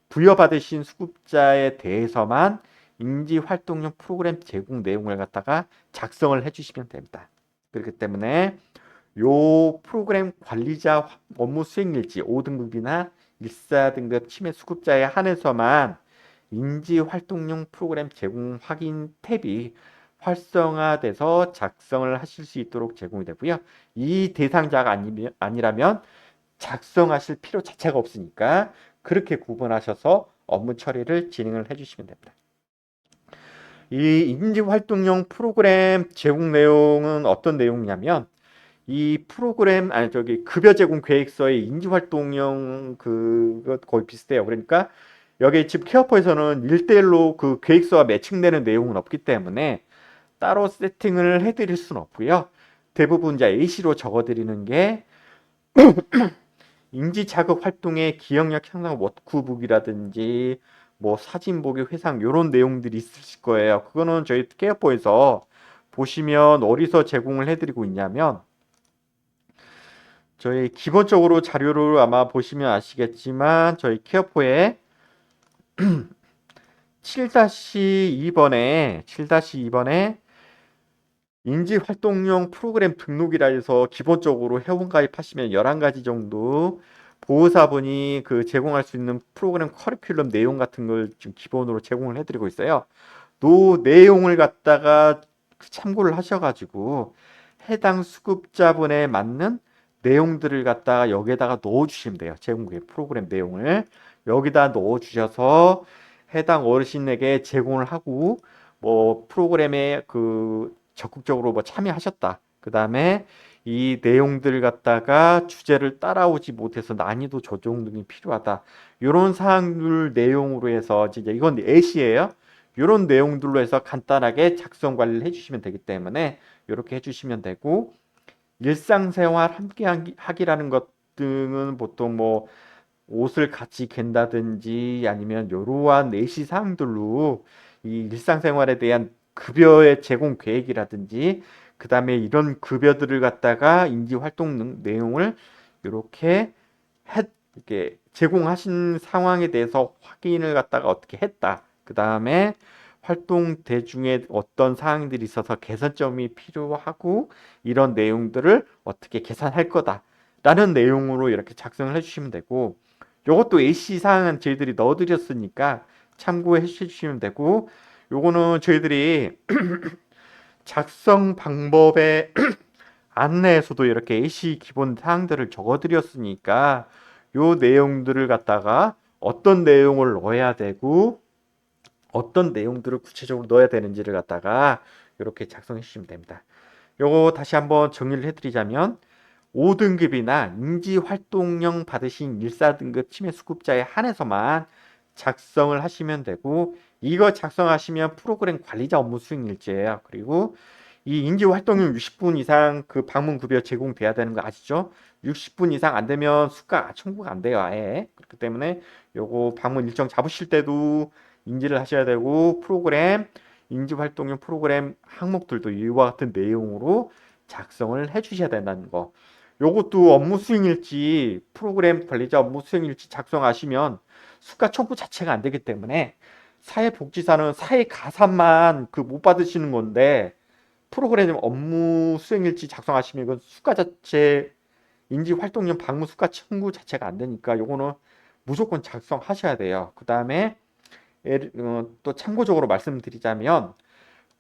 부여받으신 수급자에 대해서만 인지활동용 프로그램 제공 내용을 갖다가 작성을 해주시면 됩니다. 그렇기 때문에 요 프로그램 관리자 업무 수행일지 5등급이나 1사 등급 치매 수급자에 한해서만 인지활동용 프로그램 제공 확인 탭이 활성화돼서 작성을 하실 수 있도록 제공이 되고요. 이 대상자가 아니라면 작성하실 필요 자체가 없으니까 그렇게 구분하셔서 업무 처리를 진행을 해주시면 됩니다. 이 인지활동용 프로그램 제공 내용은 어떤 내용이냐면 이 프로그램 급여 제공 계획서의 인지활동형 그거 거의 비슷해요. 그러니까 여기 집 케어포에서는 1대1로 그 계획서와 매칭되는 내용은 없기 때문에 따로 세팅을 해드릴 수는 없고요. 대부분 이제 AC로 적어드리는 게 인지자극 활동의 기억력 향상 워크북이라든지 뭐 사진 보기 회상 이런 내용들이 있으실 거예요. 그거는 저희 케어포에서 보시면 어디서 제공을 해드리고 있냐면 저희 기본적으로 자료를 아마 보시면 아시겠지만 저희 케어포에 7-2번에 인지활동용 프로그램 등록이라 해서 기본적으로 회원 가입하시면 11가지 정도 보호사분이 그 제공할 수 있는 프로그램 커리큘럼 내용 같은 걸 지금 기본으로 제공을 해드리고 있어요. 그 내용을 갖다가 참고를 하셔가지고 해당 수급자분에 맞는 내용들을 갖다가 여기에다가 넣어주시면 돼요. 제공의 프로그램 내용을 여기다 넣어주셔서 해당 어르신에게 제공을 하고 뭐 프로그램에 그 적극적으로 뭐 참여하셨다. 그 다음에 이 내용들 갖다가 주제를 따라오지 못해서 난이도 조정 등이 필요하다. 이런 사항들 내용으로 해서 진짜 이건 예시예요. 이런 내용들로 해서 간단하게 작성 관리를 해주시면 되기 때문에 이렇게 해주시면 되고, 일상생활 함께 하기라는 것 등은 보통 뭐 옷을 같이 갠다든지 아니면 이러한 예시 사항들로 이 일상생활에 대한 급여의 제공 계획이라든지 그 다음에 이런 급여들을 갖다가 인지활동 내용을 이렇게 이렇게 제공하신 상황에 대해서 확인을 갖다가 어떻게 했다. 그 다음에 활동 대중에 어떤 사항들이 있어서 개선점이 필요하고 이런 내용들을 어떻게 개선할 거다. 라는 내용으로 이렇게 작성을 해주시면 되고, 요것도 AC 사항은 저희들이 넣어드렸으니까 참고해 주시면 되고, 요거는 저희들이 작성 방법의 안내에서도 이렇게 AC 기본 사항들을 적어드렸으니까 요 내용들을 갖다가 어떤 내용을 넣어야 되고 어떤 내용들을 구체적으로 넣어야 되는지를 갖다가 이렇게 작성해 주시면 됩니다. 요거 다시 한번 정리를 해드리자면 5등급이나 인지활동령 받으신 1,4등급 치매수급자에 한해서만 작성을 하시면 되고, 이거 작성하시면 프로그램 관리자 업무 수행일지예요. 그리고 이 인지활동용 60분 이상 그 방문급여 제공돼야 되는 거 아시죠? 60분 이상 안 되면 수가 청구가 안 돼요, 아예. 그렇기 때문에 요거 방문 일정 잡으실 때도 인지를 하셔야 되고, 프로그램 인지활동용 프로그램 항목들도 이와 같은 내용으로 작성을 해 주셔야 된다는 거. 요것도 업무 수행일지 프로그램 관리자 업무 수행일지 작성하시면 수가 청구 자체가 안 되기 때문에 사회복지사는 사회 가산만 그 못 받으시는 건데, 프로그램 업무 수행일지 작성하시면 이건 수가 자체 인지활동용 방문 수가 청구 자체가 안 되니까 요거는 무조건 작성하셔야 돼요. 그 다음에 또 참고적으로 말씀드리자면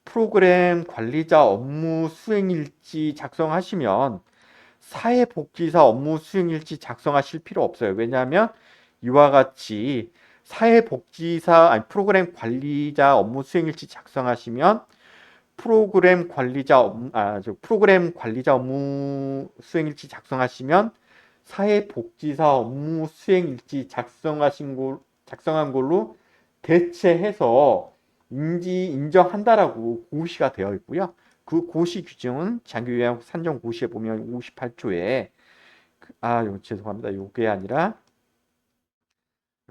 프로그램 관리자 업무 수행일지 작성하시면 사회복지사 업무 수행일지 작성하실 필요 없어요. 왜냐하면 이와 같이 프로그램 관리자 업무 수행일지 작성하시면 프로그램 관리자 업무 수행일지 작성하시면 사회복지사 업무 수행일지 작성한 걸로 대체해서 인정한다라고 고시가 되어 있고요. 그 고시 규정은 장기요약 산정 고시에 보면 58조에 죄송합니다. 요게 아니라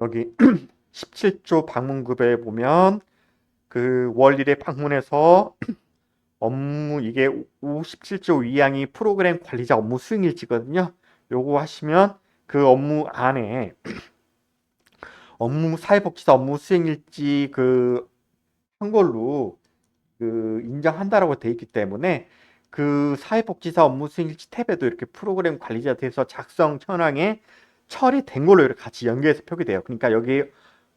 여기 17조 방문급여에 보면 그 월일에 방문해서 업무 이게 57조 2항이 프로그램 관리자 업무 수행일지거든요. 요거 하시면 그 업무 안에 사회복지사 업무 수행일지 한 걸로 인정한다라고 돼 있기 때문에 그 사회복지사 업무 수행일지 탭에도 이렇게 프로그램 관리자 돼서 작성 현황에 처리된 걸로 이렇게 같이 연계해서 표기돼요. 그러니까 여기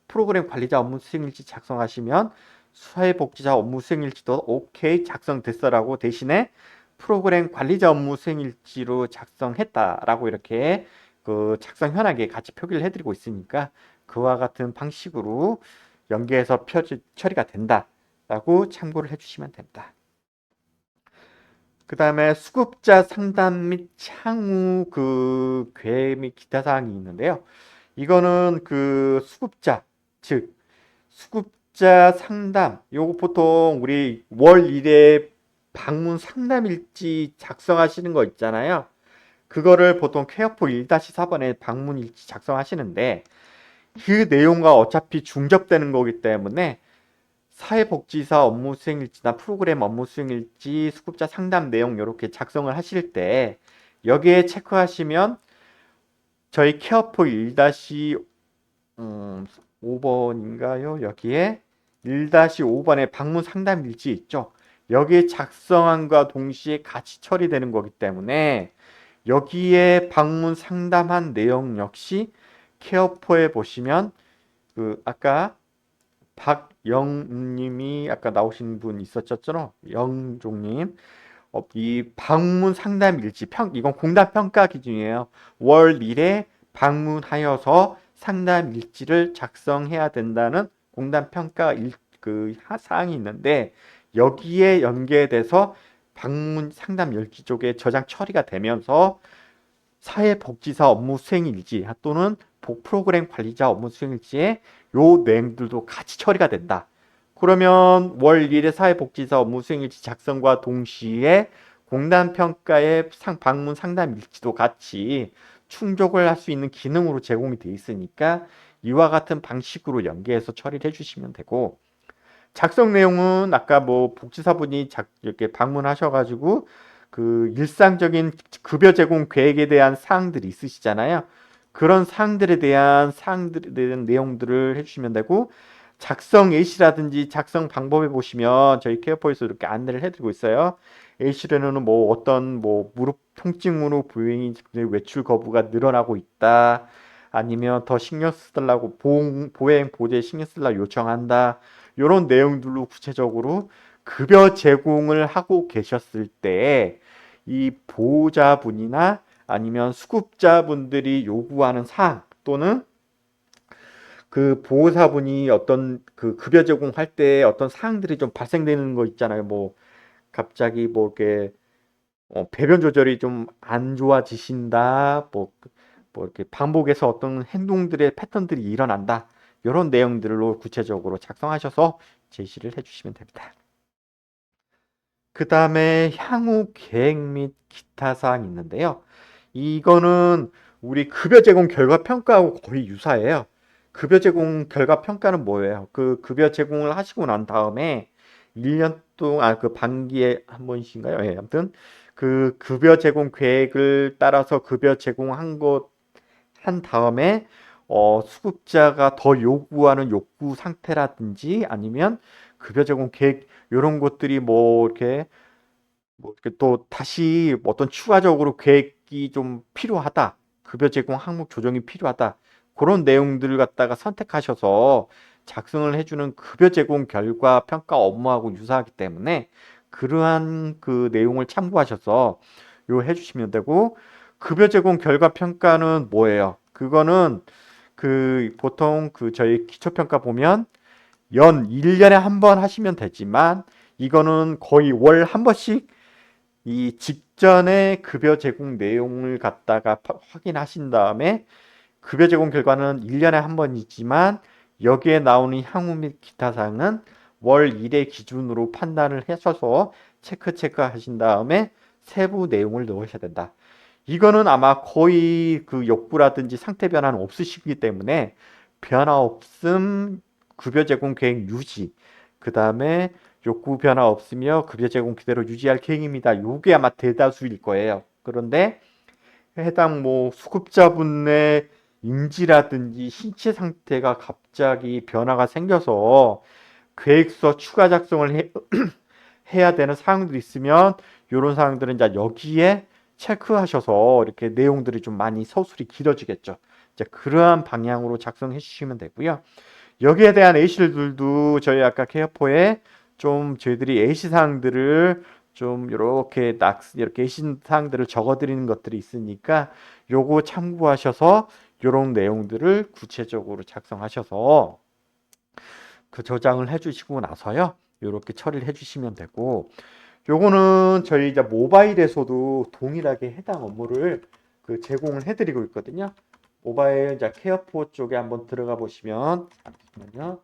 프로그램 관리자 업무 수행일지 작성하시면 사회복지사 업무 수행일지도 오케이 작성됐어라고 대신에 프로그램 관리자 업무 수행일지로 작성했다라고 이렇게 그 작성 현황에 같이 표기를 해드리고 있으니까 그와 같은 방식으로 연계해서 처리가 된다라고 참고를 해주시면 됩니다. 그 다음에 수급자 상담 및 향후 계획 및 기타 사항이 있는데요. 이거는 즉 수급자 상담, 요거 보통 우리 월 1회 방문 상담일지 작성하시는 거 있잖아요. 그거를 보통 케어포 1-4번에 방문일지 작성하시는데 그 내용과 어차피 중접되는 거기 때문에 사회복지사 업무 수행일지나 프로그램 업무 수행일지, 수급자 상담 내용 이렇게 작성을 하실 때 여기에 체크하시면 저희 케어포 1-5번인가요? 여기에 1-5번에 방문 상담일지 있죠. 여기에 작성함과 동시에 같이 처리되는 거기 때문에 여기에 방문 상담한 내용 역시 케어포에 보시면 아까 박영님이 아까 나오신 분 있었죠? 영종님. 이 방문 상담 일지 이건 공단 평가 기준이에요. 월 1회 방문하여서 상담 일지를 작성해야 된다는 공단 평가 사항이 있는데 여기에 연계돼서 방문 상담 일지 쪽에 저장 처리가 되면서 사회복지사 업무 수행일지 또는 프로그램 관리자 업무 수행일지에 요 내용들도 같이 처리가 된다. 그러면 월 1회 사회복지사 업무 수행일지 작성과 동시에 공단평가의 방문 상담 일지도 같이 충족을 할 수 있는 기능으로 제공이 되어 있으니까 이와 같은 방식으로 연계해서 처리를 해주시면 되고, 작성 내용은 아까 뭐 복지사분이 이렇게 방문하셔가지고 그 일상적인 급여 제공 계획에 대한 사항들이 있으시잖아요. 그런 사항들에 대한 내용들을 해주시면 되고, 작성 예시라든지 작성 방법에 보시면 저희 케어포에서 이렇게 안내를 해드리고 있어요. A실에는 뭐 어떤 뭐 무릎 통증으로 보행이 외출 거부가 늘어나고 있다. 아니면 더 신경 쓰달라고 보행 보조에 신경 쓰달라고 요청한다. 이런 내용들로 구체적으로 급여 제공을 하고 계셨을 때 이 보호자분이나 아니면 수급자분들이 요구하는 사항 또는 그 보호사분이 어떤 그 급여 제공할 때 어떤 사항들이 좀 발생되는 거 있잖아요. 뭐 갑자기 뭐 이렇게 배변 조절이 좀 안 좋아지신다. 뭐 이렇게 반복해서 어떤 행동들의 패턴들이 일어난다. 이런 내용들로 구체적으로 작성하셔서 제시를 해주시면 됩니다. 그 다음에 향후 계획 및 기타 사항이 있는데요. 이거는 우리 급여 제공 결과 평가하고 거의 유사해요. 급여 제공 결과 평가는 뭐예요? 그 급여 제공을 하시고 난 다음에 1년 동안 그 반기에 한 번씩인가요? 예, 아무튼 그 급여 제공 계획을 따라서 급여 제공한 것 한 다음에 수급자가 더 요구하는 욕구 상태라든지 아니면 급여 제공 계획 이런 것들이 뭐 이렇게 또 다시 어떤 추가적으로 계획이 좀 필요하다. 급여 제공 항목 조정이 필요하다. 그런 내용들을 갖다가 선택하셔서 작성을 해주는 급여 제공 결과 평가 업무하고 유사하기 때문에 그러한 그 내용을 참고하셔서 요 해주시면 되고, 급여 제공 결과 평가는 뭐예요? 그거는 그 보통 그 저희 기초평가 보면 1년에 한 번 하시면 되지만 이거는 거의 월 한 번씩 이 직전에 급여 제공 내용을 갖다가 확인하신 다음에 급여 제공 결과는 1년에 한 번이지만 여기에 나오는 향후 및 기타 사항은 월 1회 기준으로 판단을 하셔서 체크 하신 다음에 세부 내용을 넣으셔야 된다. 이거는 아마 거의 그 욕구라든지 상태 변화는 없으시기 때문에 변화 없음, 급여 제공 계획 유지, 그 다음에 욕구 변화 없으며 급여 제공 그대로 유지할 계획입니다. 요게 아마 대다수일 거예요. 그런데 해당 뭐 수급자분의 인지라든지 신체 상태가 갑자기 변화가 생겨서 계획서 추가 작성을 해야 되는 사항들이 있으면 이런 사항들은 이제 여기에 체크하셔서 이렇게 내용들이 좀 많이 서술이 길어지겠죠. 이제 그러한 방향으로 작성해 주시면 되고요. 여기에 대한 A실들도 저희 아까 케어포에 좀 저희들이 A시 사항들을 좀 이렇게 A시 사항들을 적어드리는 것들이 있으니까 요거 참고하셔서 이런 내용들을 구체적으로 작성하셔서 그 저장을 해주시고 나서요. 이렇게 처리를 해주시면 되고, 요거는 저희 이제 모바일에서도 동일하게 해당 업무를 그 제공을 해드리고 있거든요. 모바일 이제 케어포 쪽에 한번 들어가 보시면, 잠시만요.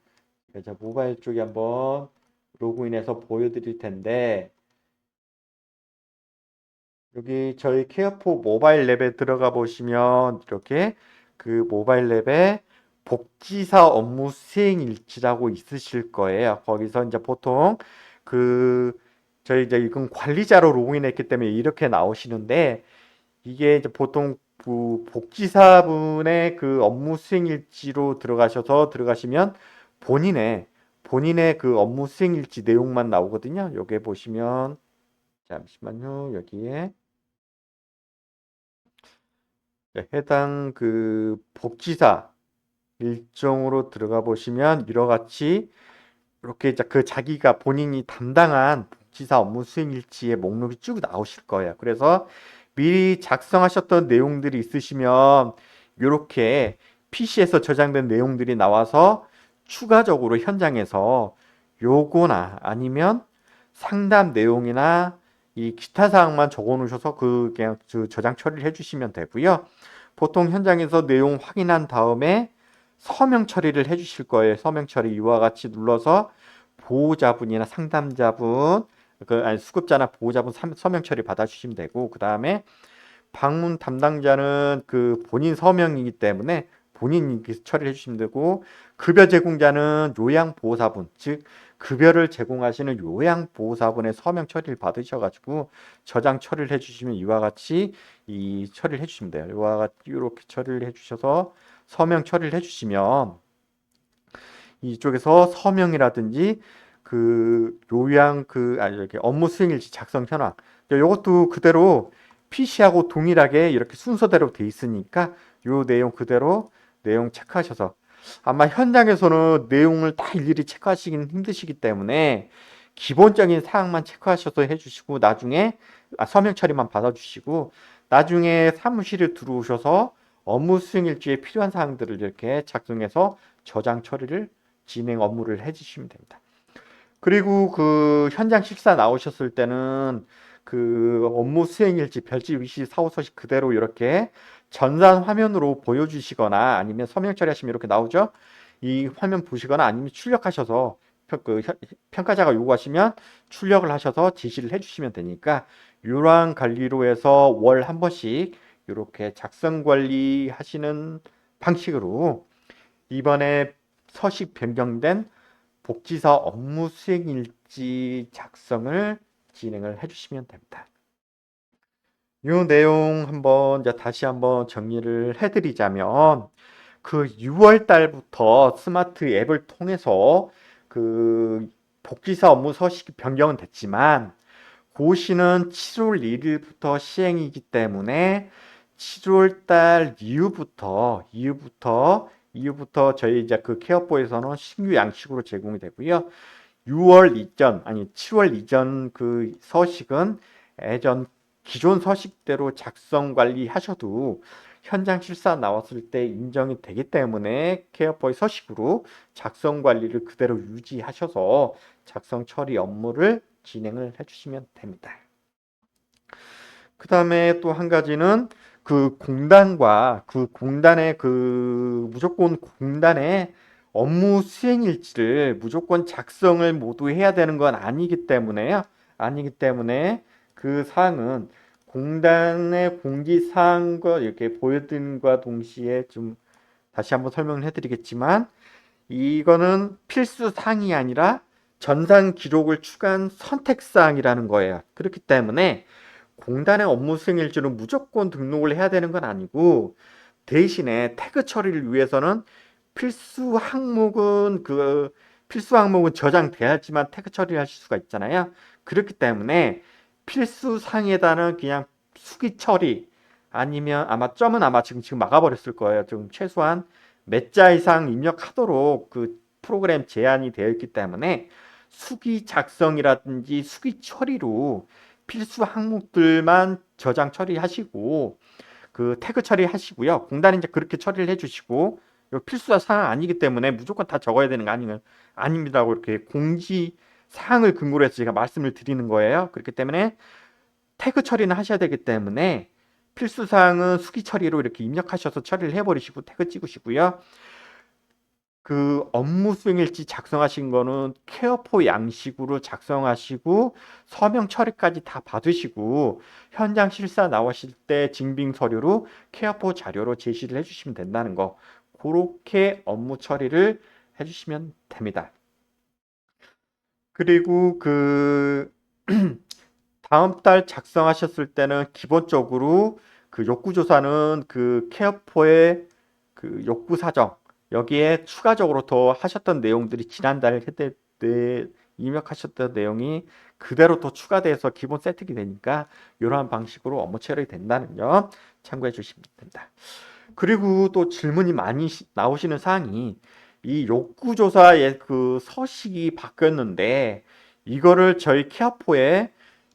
이제 모바일 쪽에 한번 로그인해서 보여드릴 텐데, 여기 저희 케어포 모바일 랩에 들어가 보시면 이렇게 그 모바일 랩에 복지사 업무 수행 일지라고 있으실 거예요. 거기서 이제 보통 그 저희 이제 이건 관리자로 로그인했기 때문에 이렇게 나오시는데, 이게 이제 보통 그 복지사분의 그 업무 수행 일지로 들어가시면 본인의 그 업무 수행 일지 내용만 나오거든요. 여기 보시면 잠시만요. 여기에 해당 그 복지사 일정으로 들어가 보시면 이와 같이 이렇게 그 자기가 본인이 담당한 복지사 업무 수행 일지의 목록이 쭉 나오실 거예요. 그래서 미리 작성하셨던 내용들이 있으시면 이렇게 PC에서 저장된 내용들이 나와서 추가적으로 현장에서 요거나 아니면 상담 내용이나 이 기타 사항만 적어 놓으셔서 그냥 저장 처리를 해주시면 되고요. 보통 현장에서 내용 확인한 다음에 서명 처리를 해주실 거예요. 서명 처리 이와 같이 눌러서 보호자분이나 상담자분, 아니 수급자나 보호자분 서명 처리 받아주시면 되고, 그 다음에 방문 담당자는 그 본인 서명이기 때문에 본인이 처리를 해주시면 되고, 급여 제공자는 요양보호사분, 즉 급여를 제공하시는 요양보호사분의 서명 처리를 받으셔가지고 저장 처리를 해주시면 이와 같이 이 처리를 해주시면 돼요. 이와 같이 이렇게 처리를 해주셔서 서명 처리를 해주시면 이쪽에서 서명이라든지 그 요양 이렇게 업무 수행일지 작성 현황, 이것도 그대로 PC하고 동일하게 이렇게 순서대로 돼 있으니까 요 내용 그대로 내용 체크하셔서, 아마 현장에서는 내용을 다 일일이 체크하시긴 힘드시기 때문에 기본적인 사항만 체크하셔서 해주시고, 나중에 서명 처리만 받아주시고, 나중에 사무실에 들어오셔서 업무 수행일지에 필요한 사항들을 이렇게 작성해서 저장 처리를 진행 업무를 해주시면 됩니다. 그리고 그 현장 식사 나오셨을 때는 그 업무 수행일지, 별지, 위시, 사후 소식 그대로 이렇게 전산 화면으로 보여주시거나, 아니면 서명 처리하시면 이렇게 나오죠. 이 화면 보시거나, 아니면 출력하셔서 평가자가 요구하시면 출력을 하셔서 지시를 해주시면 되니까, 요랑 관리로에서 월 한 번씩 이렇게 작성 관리하시는 방식으로 이번에 서식 변경된 복지사 업무 수행일지 작성을 진행을 해주시면 됩니다. 이 내용 한번 다시 한번 정리를 해드리자면, 그 6월 달부터 스마트 앱을 통해서 그 복지사 업무 서식이 변경은 됐지만, 고시는 7월 1일부터 시행이기 때문에 7월 달 이후부터 저희 이제 그 케어포에서는 신규 양식으로 제공이 되고요. 7월 이전 그 서식은 예전 기존 서식대로 작성 관리하셔도 현장 실사 나왔을 때 인정이 되기 때문에 케어포의 서식으로 작성 관리를 그대로 유지하셔서 작성 처리 업무를 진행을 해주시면 됩니다. 그 다음에 또 한 가지는 그 공단의 무조건 공단의 업무 수행일지를 무조건 작성을 모두 해야 되는 건 아니기 때문에 그 사항은 공단의 공지사항과 이렇게 보여드림과 동시에 좀 다시 한번 설명을 해드리겠지만, 이거는 필수 사항이 아니라 전산 기록을 추가한 선택사항이라는 거예요. 그렇기 때문에 공단의 업무 수행일지는 무조건 등록을 해야 되는 건 아니고, 대신에 태그 처리를 위해서는 필수 항목은 저장돼야지만 태그 처리를 하실 수가 있잖아요. 그렇기 때문에 필수 사항에다는 그냥 수기 처리, 아니면 아마 점은 지금 막아버렸을 거예요. 좀 최소한 몇 자 이상 입력하도록 그 프로그램 제한이 되어 있기 때문에 수기 작성이라든지 수기 처리로 필수 항목들만 저장 처리하시고 그 태그 처리하시고요. 공단이 이제 그렇게 처리를 해주시고, 필수 사항 아니기 때문에 무조건 다 적어야 되는 거 아닙니다라고 이렇게 공지 사항을 근거로 해서 제가 말씀을 드리는 거예요. 그렇기 때문에 태그 처리는 하셔야 되기 때문에 필수 사항은 수기 처리로 이렇게 입력하셔서 처리를 해버리시고 태그 찍으시고요. 그 업무 수행일지 작성하신 거는 케어포 양식으로 작성하시고 서명 처리까지 다 받으시고, 현장 실사 나오실 때 증빙 서류로 케어포 자료로 제시를 해주시면 된다는 거, 그렇게 업무 처리를 해주시면 됩니다. 그리고 그 다음 달 작성하셨을 때는 기본적으로 그 욕구조사는 그 케어포의 그 욕구 사정, 여기에 추가적으로 더 하셨던 내용들이 지난달 때 입력하셨던 내용이 그대로 또 추가돼서 기본 세팅이 되니까 이러한 방식으로 업무 처리 된다는 점 참고해 주시면 됩니다. 그리고 또 질문이 많이 나오시는 사항이, 이 욕구조사의 그 서식이 바뀌었는데 이거를 저희 케어포에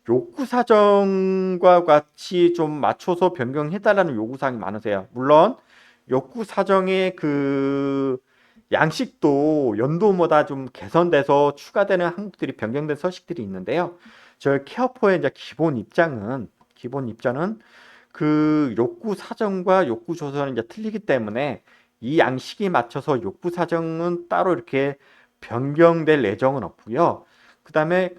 욕구 사정과 같이 좀 맞춰서 변경해달라는 요구사항이 많으세요. 물론 욕구 사정의 그 양식도 연도마다 좀 개선돼서 추가되는 항목들이 변경된 서식들이 있는데요. 저 케어포의 이제 기본 입장은 그 욕구 사정과 욕구 조서는 이제 틀리기 때문에 이 양식에 맞춰서 욕구 사정은 따로 이렇게 변경될 예정은 없고요. 그다음에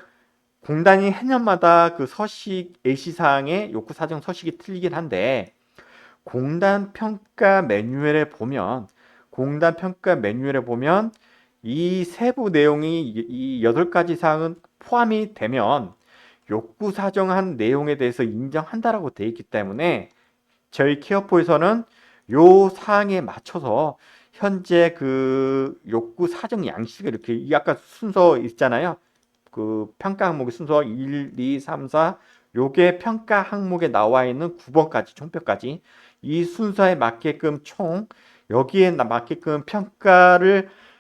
공단이 해년마다 그 서식 예시사항의 욕구 사정 서식이 틀리긴 한데 공단 평가 매뉴얼에 보면 이 세부 내용이 이 8가지 사항은 포함이 되면 욕구 사정한 내용에 대해서 인정한다라고 되어 있기 때문에 저희 케어포에서는 요 사항에 맞춰서 현재 그 욕구 사정 양식을 이렇게 이 아까 순서 있잖아요. 그 평가 항목의 순서 1, 2, 3, 4 요게 평가 항목에 나와 있는 9번까지 총평까지 이 순서에 맞게끔 총 여기에 맞게끔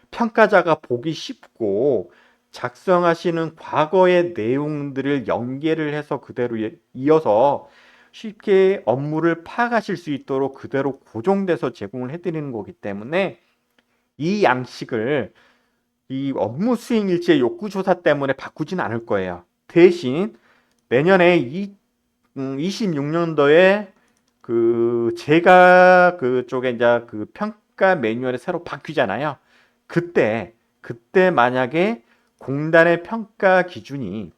평가자가 보기 쉽고 작성하시는 과거의 내용들을 연계를 해서 그대로 이어서 쉽게 업무를 파악하실 수 있도록 그대로 고정돼서 제공을 해드리는 거기 때문에 이 양식을 이 업무 수행 일지의 욕구 조사 때문에 바꾸진 않을 거예요. 대신 내년에 26년도에 그 제가 그쪽에 이제 그 평가 매뉴얼이 새로 바뀌잖아요. 그때 만약에 공단의 평가 기준이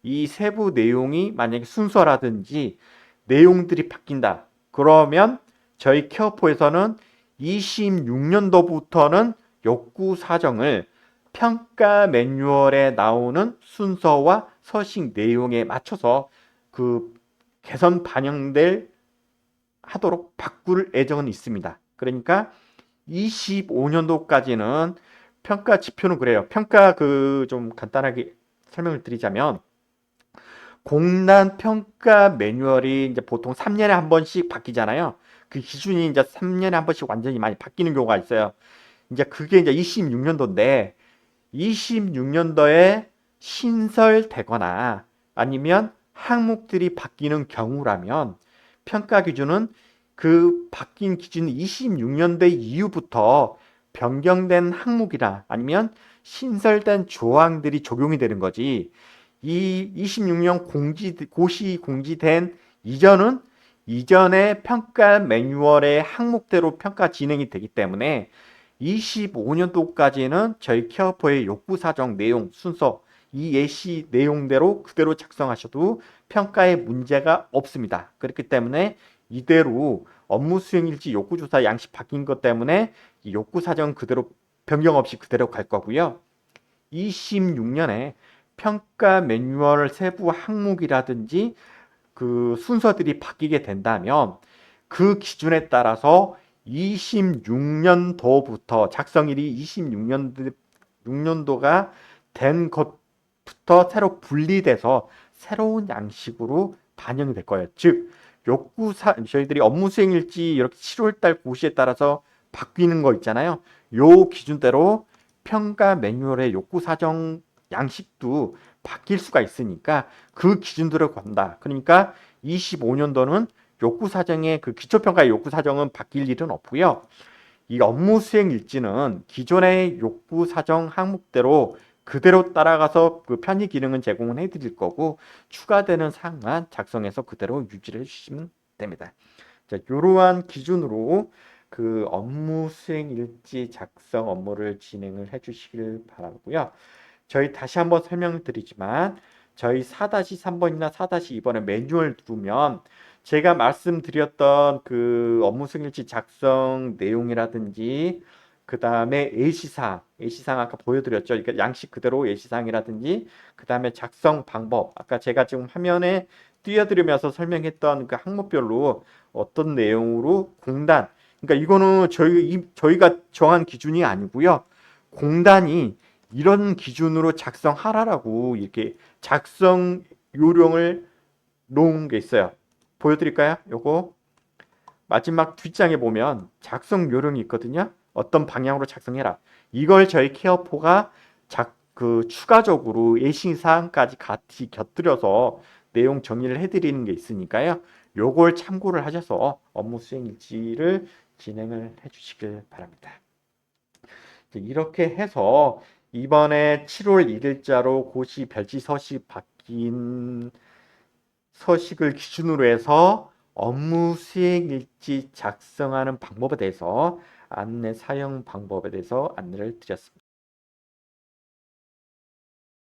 이 세부 내용이 만약에 순서라든지 내용들이 바뀐다. 그러면 저희 케어포에서는 26년도부터는 욕구 사정을 평가 매뉴얼에 나오는 순서와 서식 내용에 맞춰서 그 개선 반영될 하도록 바꿀 예정은 있습니다. 그러니까 25년도까지는 평가 지표는 그래요. 평가 그 좀 간단하게 설명을 드리자면 공단 평가 매뉴얼이 이제 보통 3년에 한 번씩 바뀌잖아요. 그 기준이 이제 3년에 한 번씩 완전히 많이 바뀌는 경우가 있어요. 이제 그게 이제 26년도인데 26년도에 신설되거나 아니면 항목들이 바뀌는 경우라면 평가 기준은 그 바뀐 기준 26년도 이후부터 변경된 항목이나 아니면 신설된 조항들이 적용이 되는 거지. 이 26년 고시 공지된 이전은 이전의 평가 매뉴얼의 항목대로 평가 진행이 되기 때문에 25년도까지는 저희 케어포의 욕구 사정 내용 순서 이 예시 내용대로 그대로 작성하셔도 평가에 문제가 없습니다. 그렇기 때문에 이대로 업무 수행일지 욕구조사 양식 바뀐 것 때문에 이 욕구 사정 그대로 변경 없이 그대로 갈 거고요. 26년에 평가 매뉴얼 세부 항목이라든지 그 순서들이 바뀌게 된다면 그 기준에 따라서 26년도부터 작성일이 26년도가 된 것부터 새로 분리돼서 새로운 양식으로 반영이 될 거예요. 즉 저희들이 업무 수행일지 이렇게 7월달 고시에 따라서 바뀌는 거 있잖아요. 요 기준대로 평가 매뉴얼의 욕구 사정 양식도 바뀔 수가 있으니까 그 기준대로 간다. 그러니까 25년도는 욕구 사정의 그 기초평가의 욕구 사정은 바뀔 일은 없고요. 이 업무 수행 일지는 기존의 욕구 사정 항목대로 그대로 따라가서 그 편의 기능은 제공을 해드릴 거고 추가되는 사항만 작성해서 그대로 유지를 해주시면 됩니다. 자, 이러한 기준으로 그 업무 수행 일지 작성 업무를 진행을 해주시길 바라고요. 저희 다시 한번 설명을 드리지만 저희 4-3번이나 4-2번의 매뉴얼 누르면 제가 말씀드렸던 그 업무 수행일지 작성 내용이라든지 그 다음에 예시사항 아까 보여드렸죠. 그러니까 양식 그대로 예시사항이라든지 그 다음에 작성 방법 아까 제가 지금 화면에 띄워드리면서 설명했던 그 항목별로 어떤 내용으로 공단 그러니까 이거는 저희가 정한 기준이 아니고요. 공단이 이런 기준으로 작성하라라고 이렇게 작성 요령을 놓은 게 있어요. 보여드릴까요? 요거 마지막 뒷장에 보면 작성 요령이 있거든요. 어떤 방향으로 작성해라. 이걸 저희 케어포가 추가적으로 예시사항까지 같이 곁들여서 내용 정리를 해드리는 게 있으니까요. 요걸 참고를 하셔서 업무 수행일지를 진행을 해주시길 바랍니다. 이렇게 해서 이번에 7월 1일자로 고시 별지 서식 바뀐 서식을 기준으로 해서 업무 수행 일지 작성하는 방법에 대해서 사용 방법에 대해서 안내를 드렸습니다.